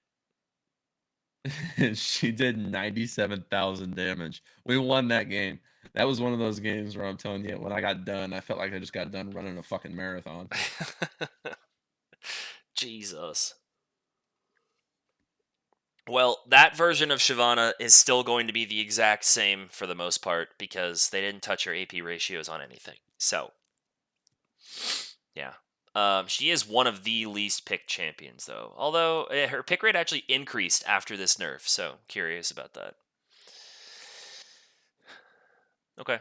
She did 97,000 damage. We won that game. That was one of those games where I'm telling you, when I got done, I felt like I just got done running a fucking marathon. Jesus. Well, that version of Shyvana is still going to be the exact same for the most part because they didn't touch her AP ratios on anything. So, yeah. She is one of the least picked champions, though. Although her pick rate actually increased after this nerf, so curious about that. Okay.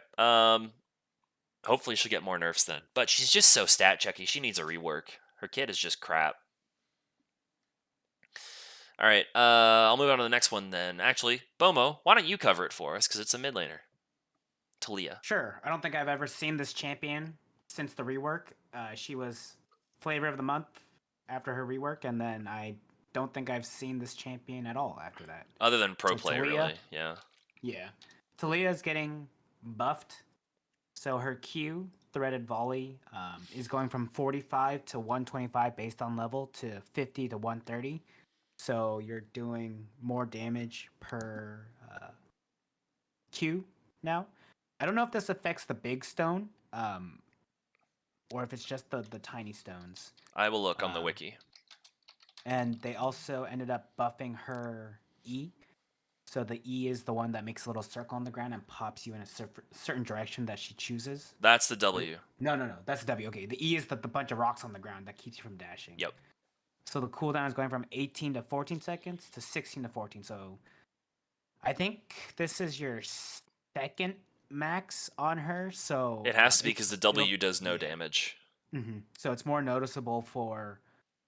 Hopefully she'll get more nerfs then. But she's just so stat checky. She needs a rework. Her kit is just crap. All right. I'll move on to the next one then. Actually, Bomo, why don't you cover it for us? Because it's a mid laner. Talia. Sure. I don't think I've ever seen this champion since the rework. She was flavor of the month after her rework, and then I don't think I've seen this champion at all after that. Other than pro So play, Talia? really. Yeah. Yeah. Talia's getting buffed. So her Q, threaded volley, is going from 45 to 125 based on level to 50 to 130. So you're doing more damage per Q now. I don't know if this affects the big stone, or if it's just the tiny stones. I will look on the wiki. And they also ended up buffing her E. So the E is the one that makes a little circle on the ground and pops you in a certain direction that she chooses. That's the W. No. That's the W. Okay, the E is the bunch of rocks on the ground that keeps you from dashing. Yep. So the cooldown is going from 18 to 14 seconds to 16 to 14. So I think this is your second max on her. So It has to be because the W does no yeah. damage. Mm-hmm. So it's more noticeable for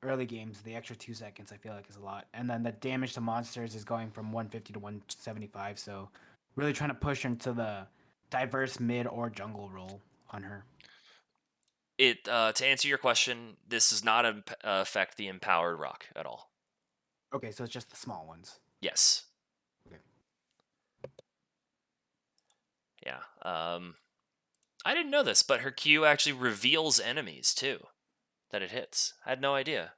early games. The extra 2 seconds I feel like is a lot. And then the damage to monsters is going from 150 to 175. So really trying to push her into the diverse mid or jungle role on her. It to answer your question, this does not affect the empowered rock at all. Okay, so it's just the small ones. Yes. Okay. Yeah. I didn't know this, but her Q actually reveals enemies too that it hits. I had no idea.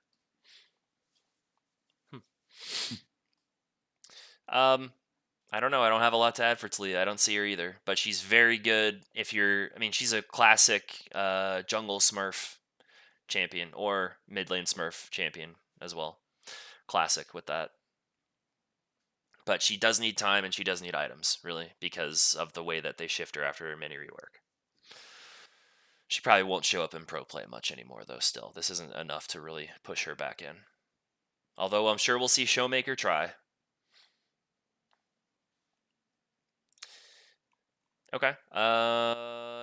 I don't know. I don't have a lot to add for Talia. I don't see her either, but she's very good. She's a classic jungle Smurf champion or mid lane Smurf champion as well. Classic with that. But she does need time and she does need items, really, because of the way that they shift her after her mini rework. She probably won't show up in pro play much anymore, though, still. This isn't enough to really push her back in. Although I'm sure we'll see Showmaker try. Okay.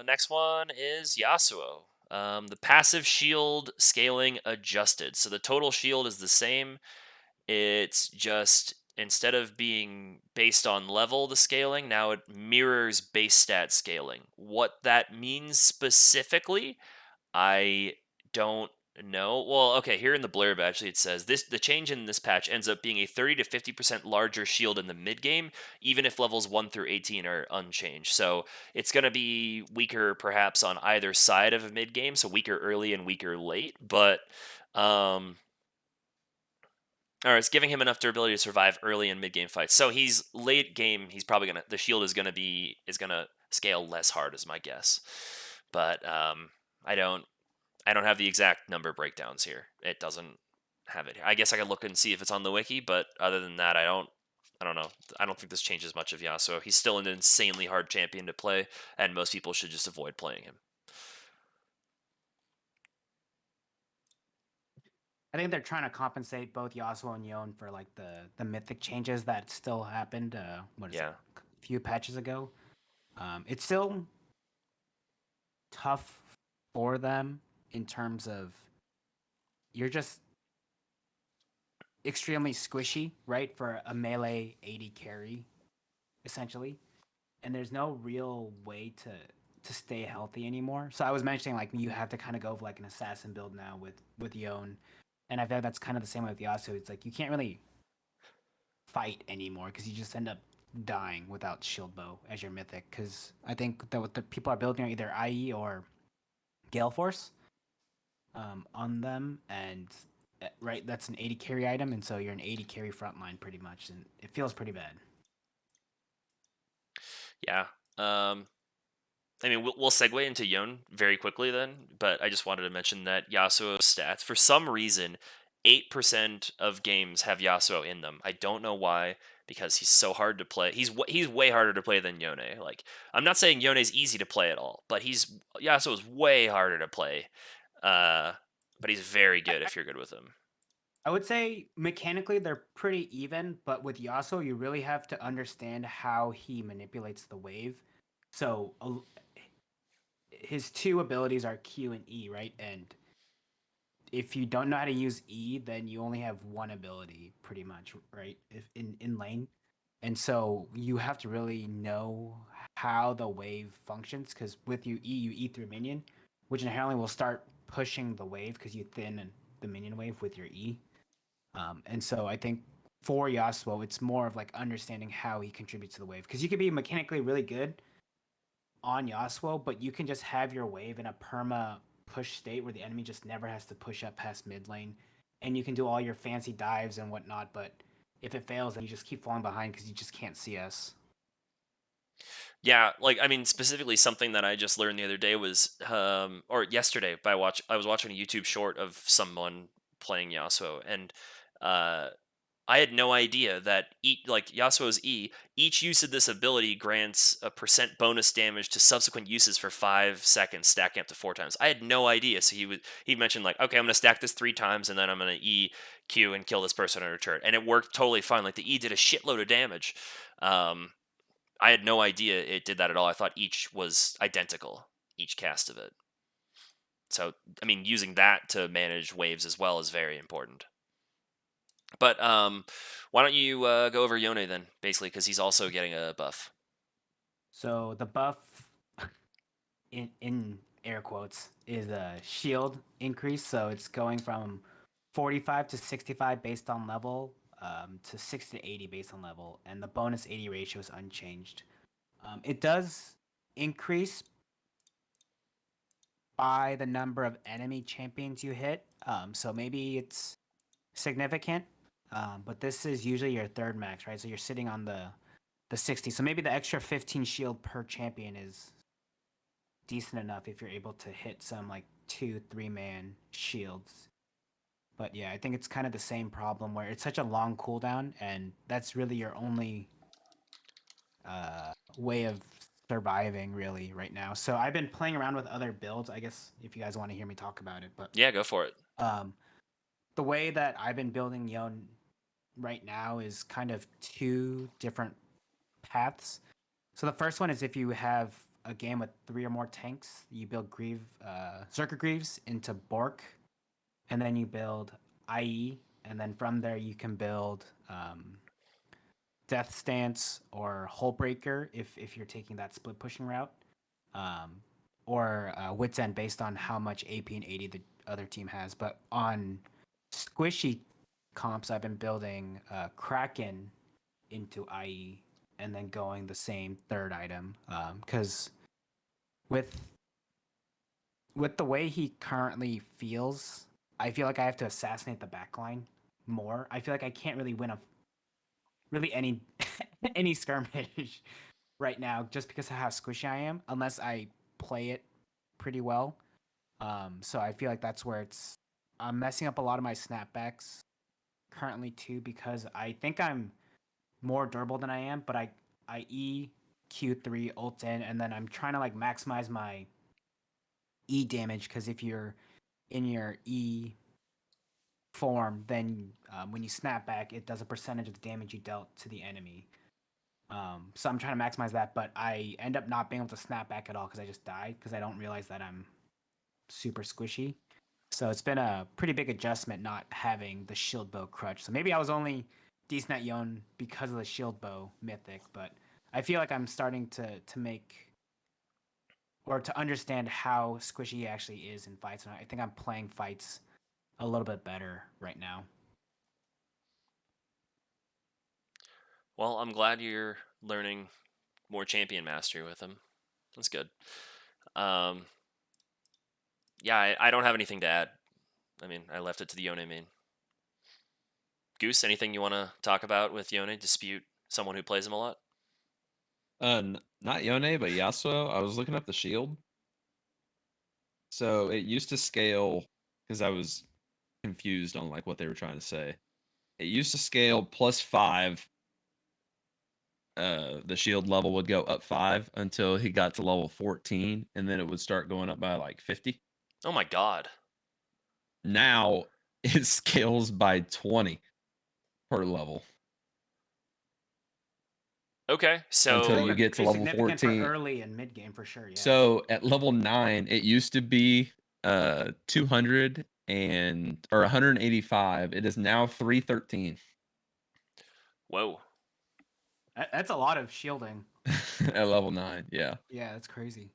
Next one is Yasuo. The passive shield scaling adjusted. So the total shield is the same. It's just instead of being based on level, the scaling, now it mirrors base stat scaling. What that means specifically, I don't know. Well, okay, here in the blurb actually it says the change in this patch ends up being a 30 to 50% larger shield in the mid game, even if levels 1 through 18 are unchanged. So it's going to be weaker perhaps on either side of a mid game, so weaker early and weaker late, but or it's giving him enough durability to survive early and mid game fights. So he's late game, he's probably gonna the shield is gonna scale less hard is my guess. But I don't have the exact number breakdowns here. It doesn't have it here. I guess I could look and see if it's on the wiki, but other than that, I don't know. I don't think this changes much of Yasuo. He's still an insanely hard champion to play, and most people should just avoid playing him. I think they're trying to compensate both Yasuo and Yon for like the mythic changes that still happened. What is it? Yeah. A few patches ago. It's still tough for them in terms of you're just extremely squishy, right? For a melee 80 carry, essentially. And there's no real way to stay healthy anymore. So I was mentioning like you have to kind of go for like an assassin build now with Yon. And I feel like that's kind of the same with Yasuo. It's like you can't really fight anymore because you just end up dying without shield bow as your mythic. Because I think that what the people are building are either IE or Gale Force on them, and right, that's an 80 carry item, and so you're an 80 carry frontline pretty much, and it feels pretty bad. Yeah. I mean, we'll segue into Yon very quickly then, but I just wanted to mention that Yasuo's stats, for some reason, 8% of games have Yasuo in them. I don't know why, because he's so hard to play. He's way harder to play than Yone. Like, I'm not saying Yone's easy to play at all, but Yasuo is way harder to play. But he's very good if you're good with him. I would say mechanically they're pretty even, but with Yasuo, you really have to understand how he manipulates the wave. So his two abilities are Q and E, right? And if you don't know how to use E, then you only have one ability, pretty much, right? If in lane, and so you have to really know how the wave functions. Because with you E through minion, which inherently will start pushing the wave because you thin the minion wave with your E. And so I think for Yasuo, it's more of like understanding how he contributes to the wave. Because you could be mechanically really good on Yasuo, but you can just have your wave in a perma push state where the enemy just never has to push up past mid lane, and you can do all your fancy dives and whatnot. But if it fails, then you just keep falling behind because you just can't see us. Yeah, like I mean, specifically something that I just learned the other day was, or yesterday, I was watching a YouTube short of someone playing Yasuo, and I had no idea that like Yasuo's each use of this ability grants a percent bonus damage to subsequent uses for 5 seconds, stacking up to 4 times. I had no idea. So he mentioned like, okay, I'm gonna stack this 3 times, and then I'm gonna Q and kill this person in return, and it worked totally fine. Like the E did a shitload of damage. I had no idea it did that at all. I thought each was identical, each cast of it. So, I mean, using that to manage waves as well is very important. But why don't you go over Yone then, basically, because he's also getting a buff. So the buff, in air quotes, is a shield increase. So it's going from 45 to 65 based on level, to 60 to 80 based on level, and the bonus 80 ratio is unchanged. It does increase by the number of enemy champions you hit. So maybe it's significant, but this is usually your third max, right? So you're sitting on the 60. So maybe the extra 15 shield per champion is decent enough if you're able to hit some like 2-3 man shields. But yeah, I think it's kind of the same problem where it's such a long cooldown, and that's really your only way of surviving really right now. So I've been playing around with other builds. I guess if you guys want to hear me talk about it, but Yeah, go for it. the way that I've been building Yon right now is kind of two different paths. So the first one is if you have a game with 3 or more tanks, you build Zerker Greaves into Bork, and then you build IE, and then from there you can build Death Stance or Hullbreaker if you're taking that split pushing route, um, or Wits End based on how much AP and 80 the other team has. But on squishy comps, I've been building Kraken into IE and then going the same third item because with the way he currently feels, I feel like I have to assassinate the backline more. I feel like I can't really win really any any skirmish right now just because of how squishy I am, unless I play it pretty well. So I feel like that's where I'm messing up a lot of my snapbacks currently too because I think I'm more durable than I am, but I E Q3 ult in, and then I'm trying to like maximize my E damage because if you're in your E form, then when you snap back, it does a percentage of the damage you dealt to the enemy. So I'm trying to maximize that, but I end up not being able to snap back at all because I just died because I don't realize that I'm super squishy. So it's been a pretty big adjustment not having the shield bow crutch. So maybe I was only decent at Yon because of the shield bow mythic, but I feel like I'm starting to make or to understand how squishy he actually is in fights. And I think I'm playing fights a little bit better right now. Well, I'm glad you're learning more champion mastery with him. That's good. Yeah, I don't have anything to add. I mean, I left it to the Yone main. Goose, anything you want to talk about with Yone? Dispute someone who plays him a lot? Not Yone, but Yasuo. I was looking up the shield. So it used to scale because I was confused on like what they were trying to say. It used to scale +5. The shield level would go up 5 until he got to level 14, and then it would start going up by like 50. Oh my god. Now it scales by 20 per level Okay, until so you get to Pretty level significant for 14. early and mid game for sure. Yeah. So at level 9, it used to be 200 or 185. It is now 313 whoa. That's a lot of shielding. at level 9. Yeah. Yeah, that's crazy.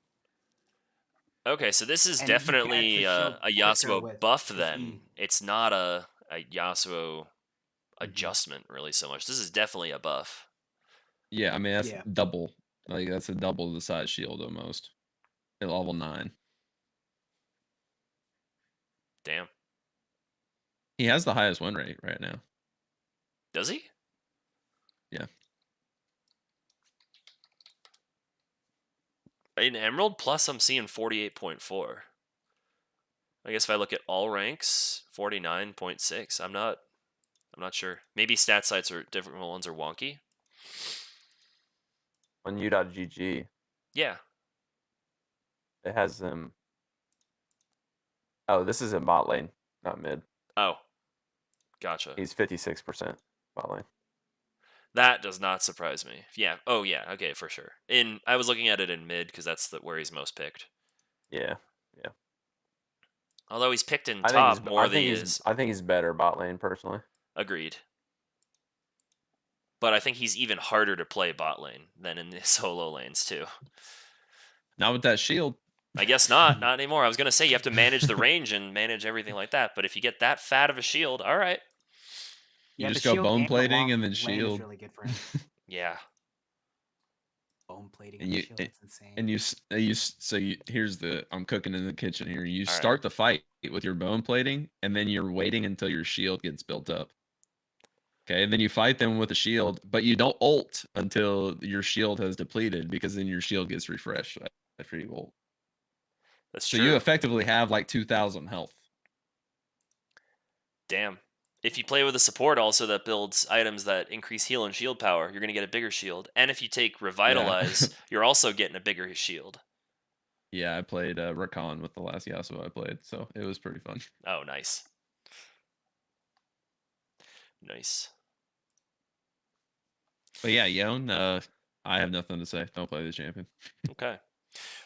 Okay, so this is And he gets the definitely shield a quicker Yasuo with buff his then. E. It's not a Yasuo Mhm. adjustment really so much. This is definitely a buff. Yeah, I mean that's Yeah. double. Like that's a double the size shield almost at level 9. Damn. He has the highest win rate right now. Does he? Yeah. In Emerald Plus, I'm seeing 48.4. I guess if I look at all ranks, 49.6. I'm not sure. Maybe stat sites are different ones are wonky. On u.gg, Yeah. it has them. Oh, this is in bot lane, not mid. Oh. Gotcha. He's 56% bot lane. That does not surprise me. Yeah. Oh yeah. Okay, for sure. I was looking at it in mid because that's where he's most picked. Yeah. Although he's picked in I think top more than he he's is. I think he's better bot lane personally. Agreed. But I think he's even harder to play bot lane than in the solo lanes too. Not with that shield. I guess not. Not anymore. I was gonna say you have to manage the range and manage everything like that. But if you get that fat of a shield, all right. You Yeah, just the go shield bone and the plating long and then lane is shield. really good for him. Yeah. Bone plating And and the you shield, that's insane. and here's the I'm cooking in the kitchen here. You All right. start the fight with your bone plating, and then you're waiting until your shield gets built up. Okay, and then you fight them with a shield, but you don't ult until your shield has depleted because then your shield gets refreshed after you ult. That's So true. you effectively have like 2,000 health. Damn. If you play with a support also that builds items that increase heal and shield power, you're going to get a bigger shield. And if you take Revitalize, you're also getting a bigger shield. Yeah, I played Rakan with the last Yasuo I played, so it was pretty fun. Oh, nice. Nice. But yeah, Yon, I have nothing to say. Don't play the champion. Okay.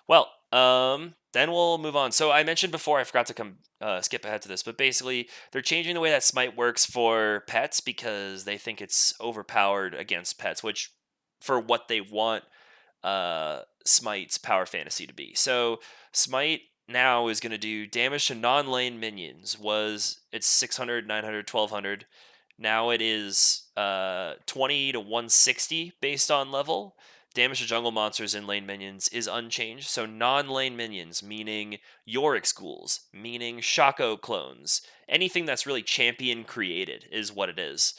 Well, then we'll move on. So I mentioned before, I forgot to skip ahead to this, but basically they're changing the way that Smite works for pets because they think it's overpowered against pets, which for what they want Smite's power fantasy to be. So Smite now is going to do damage to non-lane minions. It's 600, 900, 1200. Now it is 20 to 160 based on level. Damage to jungle monsters and lane minions is unchanged. So non-lane minions, meaning Yorick ghouls, meaning Shaco clones, anything that's really champion created is what it is.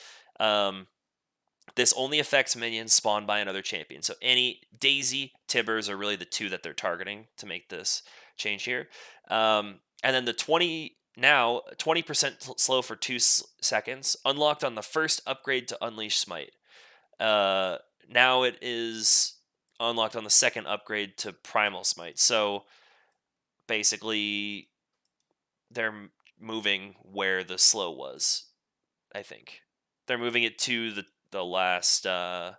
This only affects minions spawned by another champion. So any Daisy, Tibbers are really the two that they're targeting to make this change here. And then the 20% slow for 2 seconds, unlocked on the first upgrade to Unleash Smite. Now it is unlocked on the second upgrade to Primal Smite. So basically, they're moving where the slow was. I think they're moving it to the last upgrade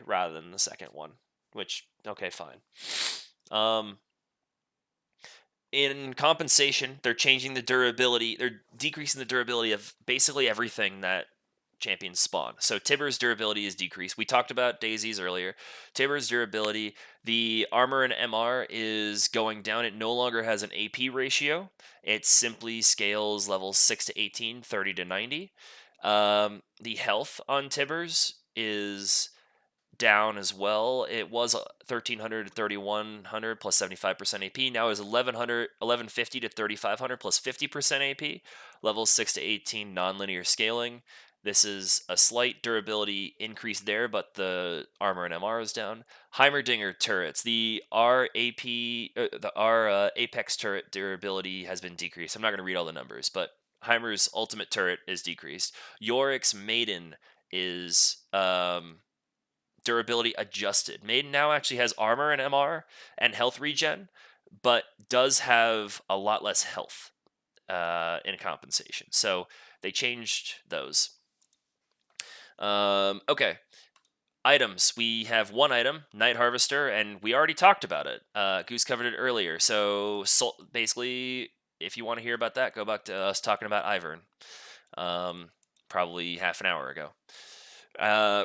rather than the second one. Which okay, fine. In compensation, they're changing the durability. They're decreasing the durability of basically everything that champions spawn. So Tibber's durability is decreased. We talked about Daisy's earlier. Tibber's durability, the armor and MR is going down. It no longer has an AP ratio. It simply scales levels 6 to 18, 30 to 90. The health on Tibber's is down as well. It was 1300 to 3100 plus 75% AP. Now is 1150 to 3500 plus 50% AP. Levels 6 to 18 nonlinear scaling. This is a slight durability increase there, but the armor and MR is down. Heimerdinger turrets. The Apex turret durability has been decreased. I'm not going to read all the numbers, but Heimer's ultimate turret is decreased. Yorick's Maiden is durability adjusted. Maiden now actually has armor and MR and health regen, but does have a lot less health in compensation. So they changed those. Okay. Items. We have one item, Night Harvester, and we already talked about it. Goose covered it earlier. So basically, if you want to hear about that, go back to us talking about Ivern. Probably half an hour ago.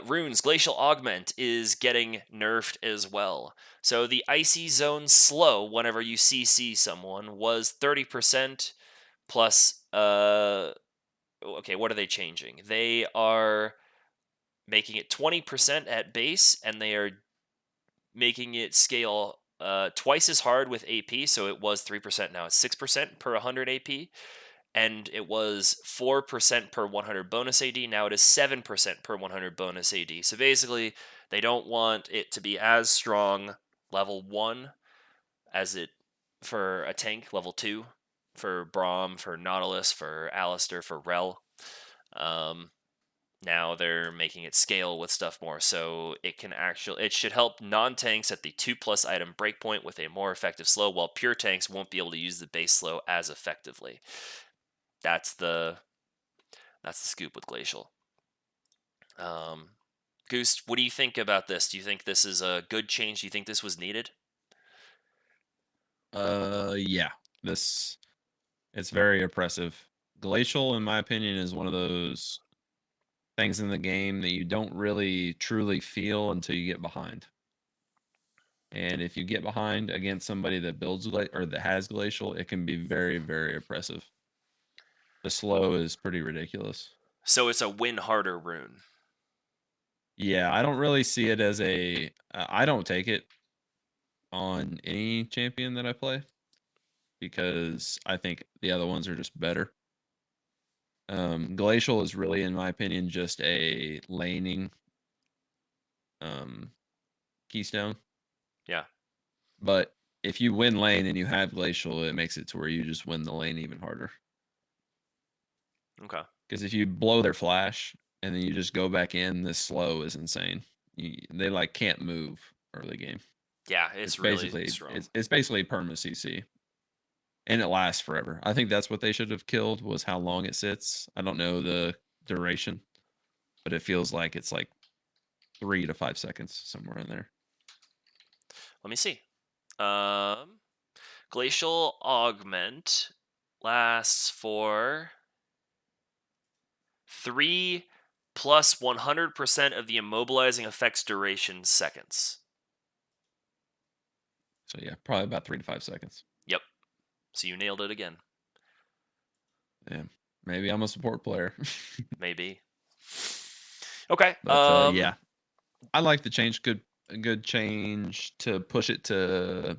Runes, Glacial Augment is getting nerfed as well. So the Icy Zone slow, whenever you CC someone, was 30% plus... okay, what are they changing? They are making it 20% at base, and they are making it scale twice as hard with AP, so it was 3%, now it's 6% per 100 AP. And it was 4% per 100 bonus AD. Now it is 7% per 100 bonus AD. So basically, they don't want it to be as strong level 1 as it for a tank level 2, for Braum, for Nautilus, for Alistair, for Rel. Now they're making it scale with stuff more, so it should help non-tanks at the 2+ item breakpoint with a more effective slow, while pure tanks won't be able to use the base slow as effectively. That's the scoop with Glacial. Goose, what do you think about this? Do you think this is a good change? Do you think this was needed? Yeah. It's very oppressive. Glacial, in my opinion, is one of those things in the game that you don't really truly feel until you get behind. And if you get behind against somebody that builds or that has Glacial, it can be very, very oppressive. The slow is pretty ridiculous. So it's a win harder rune. Yeah, I don't really see it as I don't take it on any champion that I play because I think the other ones are just better. Glacial is really, in my opinion, just a laning keystone. Yeah. But if you win lane and you have Glacial, it makes it to where you just win the lane even harder. Okay. Because if you blow their flash and then you just go back in, this slow is insane. They like can't move early game. Yeah, it's really basically strong. It's basically perma CC, and it lasts forever. I think that's what they should have killed was how long it sits. I don't know the duration, but it feels like it's like 3 to 5 seconds somewhere in there. Let me see. Glacial Augment lasts for 3 plus 100% of the immobilizing effect's duration seconds. So yeah, probably about 3 to 5 seconds. Yep. So you nailed it again. Yeah, maybe I'm a support player. Maybe. Okay. But yeah, I like the change. A good change to push it to.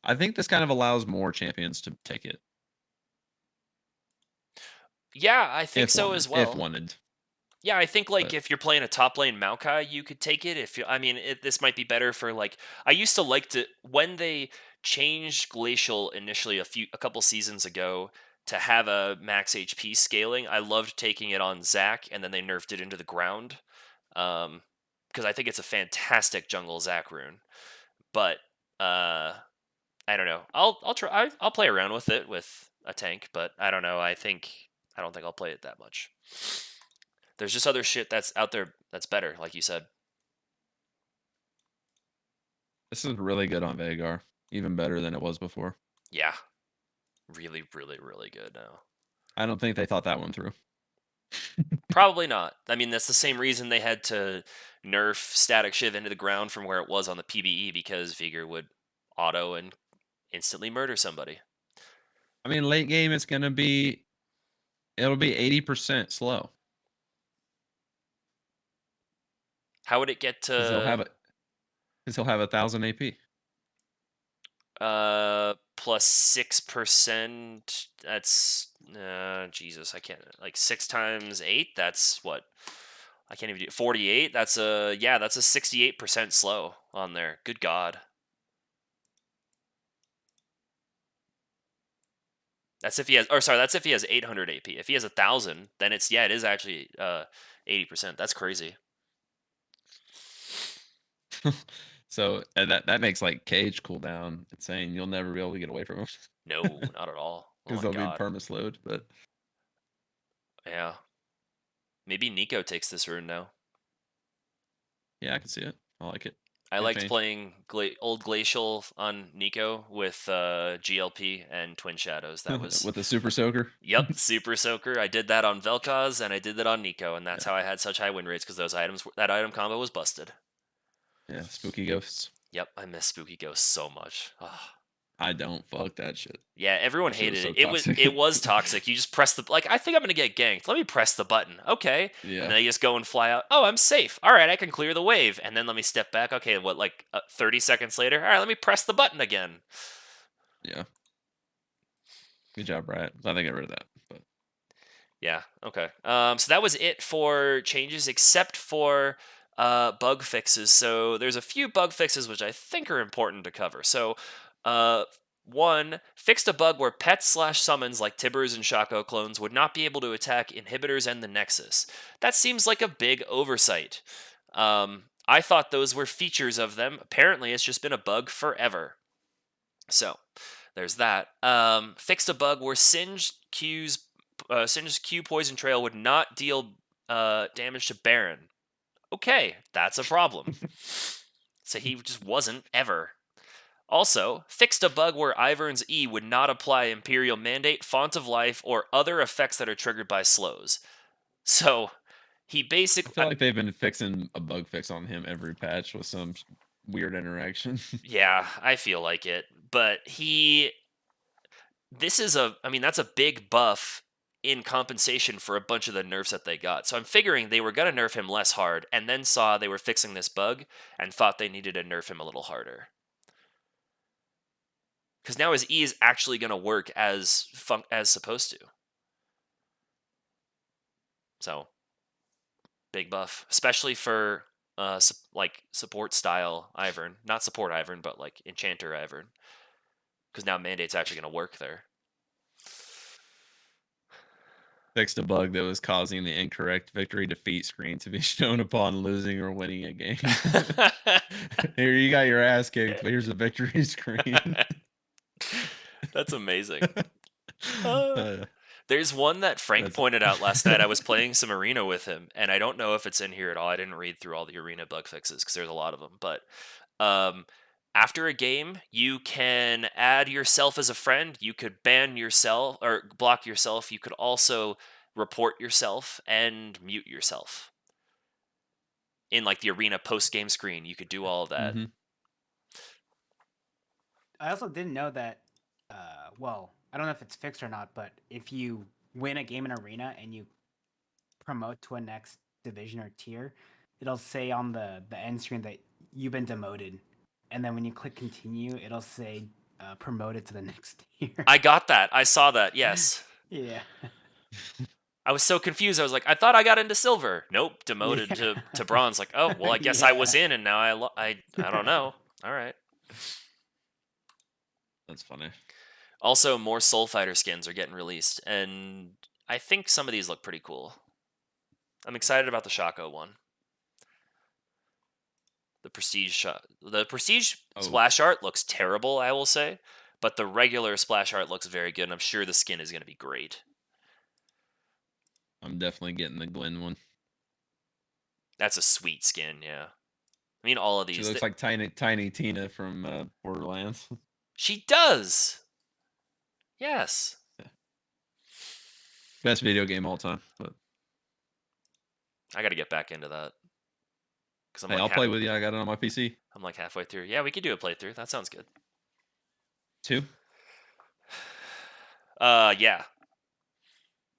I think this kind of allows more champions to take it. Yeah, I think If so wanted, as well. If wanted. Yeah, I think like But if you're playing a top lane Maokai, you could take it. If you, I mean, this might be better for like. I used to like to when they changed Glacial initially a couple seasons ago to have a max HP scaling. I loved taking it on Zac, and then they nerfed it into the ground. Because I think it's a fantastic jungle Zac rune. But I don't know. I'll try. I'll play around with it with a tank, but I don't know. I don't think I'll play it that much. There's just other shit that's out there that's better, like you said. this is really good on Vhagar, even better than it was before. Yeah, really, really, really good now. I don't think they thought that one through. Probably not. I mean, that's the same reason they had to nerf Static Shiv into the ground from where it was on the PBE because Veigar would auto and instantly murder somebody. I mean, late game, it'll be 80% slow. How would it get Because he'll have to it. Because he'll have 1,000 AP. plus 6%? That's Jesus, I can't, like 6 times 8, that's what, I can't even do 48. That's a 68% slow on there. Good God. That's if he has, or sorry, that's if he has 800 AP. If he has 1,000, then it is actually 80%. That's crazy. So that makes like Cage cooldown insane. You'll never be able to get away from him. No, not at all. Oh Because my they'll God. be permaslowed. But Yeah. Maybe Nico takes this rune now. yeah, I can see it. I like it. I Good liked change. playing Old Glacial on Nico with GLP and Twin Shadows. That was with the super soaker. Yep, Super Soaker. I did that on Vel'Koz and I did that on Nico, and that's Yeah. how I had such high win rates because that item combo was busted. Yeah, spooky ghosts. Yep, I miss Spooky Ghost so much. Ah. I don't fuck that shit. Yeah, everyone That shit hated was so it. toxic. It was toxic. You just press the like. I think I'm gonna get ganked. Let me press the button. Okay, Yeah. and then you just go and fly out. Oh, I'm safe. All right, I can clear the wave. And then let me step back. Okay, what 30 seconds later? All right, let me press the button again. Yeah. Good job, Brad. Glad they got rid of that. But Yeah. Okay. So that was it for changes, except for bug fixes. So there's a few bug fixes which I think are important to cover. So, one, fixed a bug where pets/summons like Tibbers and Shaco clones would not be able to attack inhibitors and the Nexus. That seems like a big oversight. I thought those were features of them. Apparently, it's just been a bug forever. So, there's that. Fixed a bug where Singed Q's Q Poison Trail would not deal damage to Baron. Okay, that's a problem. So he just wasn't ever. Also, fixed a bug where Ivern's E would not apply Imperial Mandate, Font of Life, or other effects that are triggered by slows. So he I basically. feel like they've been fixing a bug fix on him every patch with some weird interaction. Yeah, I feel like it. But that's a big buff in compensation for a bunch of the nerfs that they got. So I'm figuring they were going to nerf him less hard and then saw they were fixing this bug and thought they needed to nerf him a little harder. Because now his E is actually going to work as supposed to. So, big buff. Especially for support style Ivern. Not support Ivern, but like Enchanter Ivern. Because now Mandate's actually going to work there. Fixed a bug that was causing the incorrect victory defeat screen to be shown upon losing or winning a game. Here, you got your ass kicked, but here's a victory screen. That's amazing. There's one that Frank That's- pointed out last night. I was playing some arena with him, and I don't know if it's in here at all. I didn't read through all the arena bug fixes because there's a lot of them. But after a game, you can add yourself as a friend. You could ban yourself or block yourself. You could also report yourself and mute yourself. In like the arena post-game screen, you could do all of that. Mhm. I also didn't know that. Well, I don't know if it's fixed or not, but if you win a game in arena and you promote to a next division or tier, it'll say on the end screen that you've been demoted, and then when you click continue, it'll say promoted to the next tier. I got that. I saw that. Yes. Yeah. I was so confused. I was like, I thought I got into silver. Nope, demoted Yeah. to bronze. Like, oh, well, I guess I was Yeah. in, and now I don't know. All right. That's funny. Also, more Soul Fighter skins are getting released, and I think some of these look pretty cool. I'm excited about the Shaco one. The Prestige splash art looks terrible, I will say, but the regular splash art looks very good, and I'm sure the skin is going to be great. I'm definitely getting the Gwen one. That's a sweet skin, yeah. I mean, all of She these. looks like tiny Tina from Borderlands. She does. Yes. Best video game all time. But I got to get back into that. Cause hey, I'll play with you. I got it on my PC. I'm like halfway through. Yeah, we could do a playthrough. That sounds good. 2? Yeah.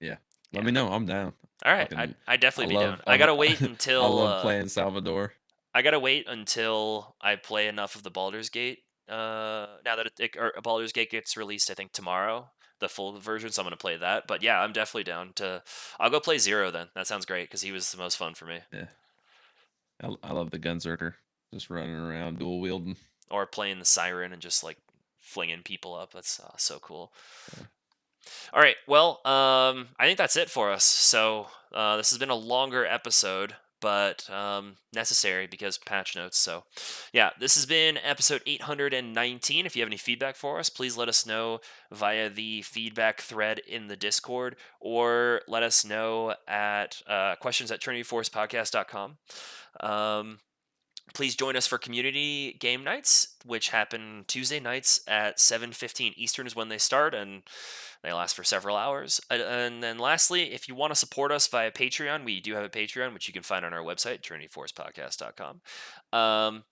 Yeah. Let me know. I'm down. All right, Fucking- I definitely be love- down. I gotta wait until I love playing Salvador. I gotta wait until I play enough of the Baldur's Gate. Now that Baldur's Gate gets released, I think tomorrow, the full version. So I'm gonna play that. But yeah, I'm definitely down to. I'll go play Zero then. That sounds great because he was the most fun for me. Yeah. I love the Gunzerker. Just running around dual wielding. Or playing the Siren and just like flinging people up. That's so cool. Yeah. All right. Well, I think that's it for us. So this has been a longer episode, but necessary because patch notes. So yeah, this has been episode 819. If you have any feedback for us, please let us know via the feedback thread in the Discord, or let us know at questions@trinityforcepodcast.com. Please join us for community game nights, which happen Tuesday nights at 7:15 Eastern is when they start, and they last for several hours. And then lastly, if you want to support us via Patreon, we do have a Patreon, which you can find on our website, trinityforcepodcast.com.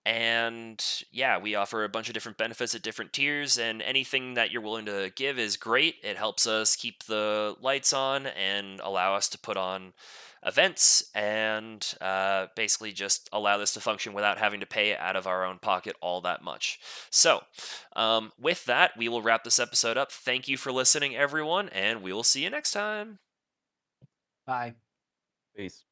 And yeah, we offer a bunch of different benefits at different tiers, and anything that you're willing to give is great. It helps us keep the lights on and allow us to put on events and basically just allow this to function without having to pay out of our own pocket all that much. So with that, we will wrap this episode up. Thank you for listening, everyone, and we will see you next time. Bye. Peace.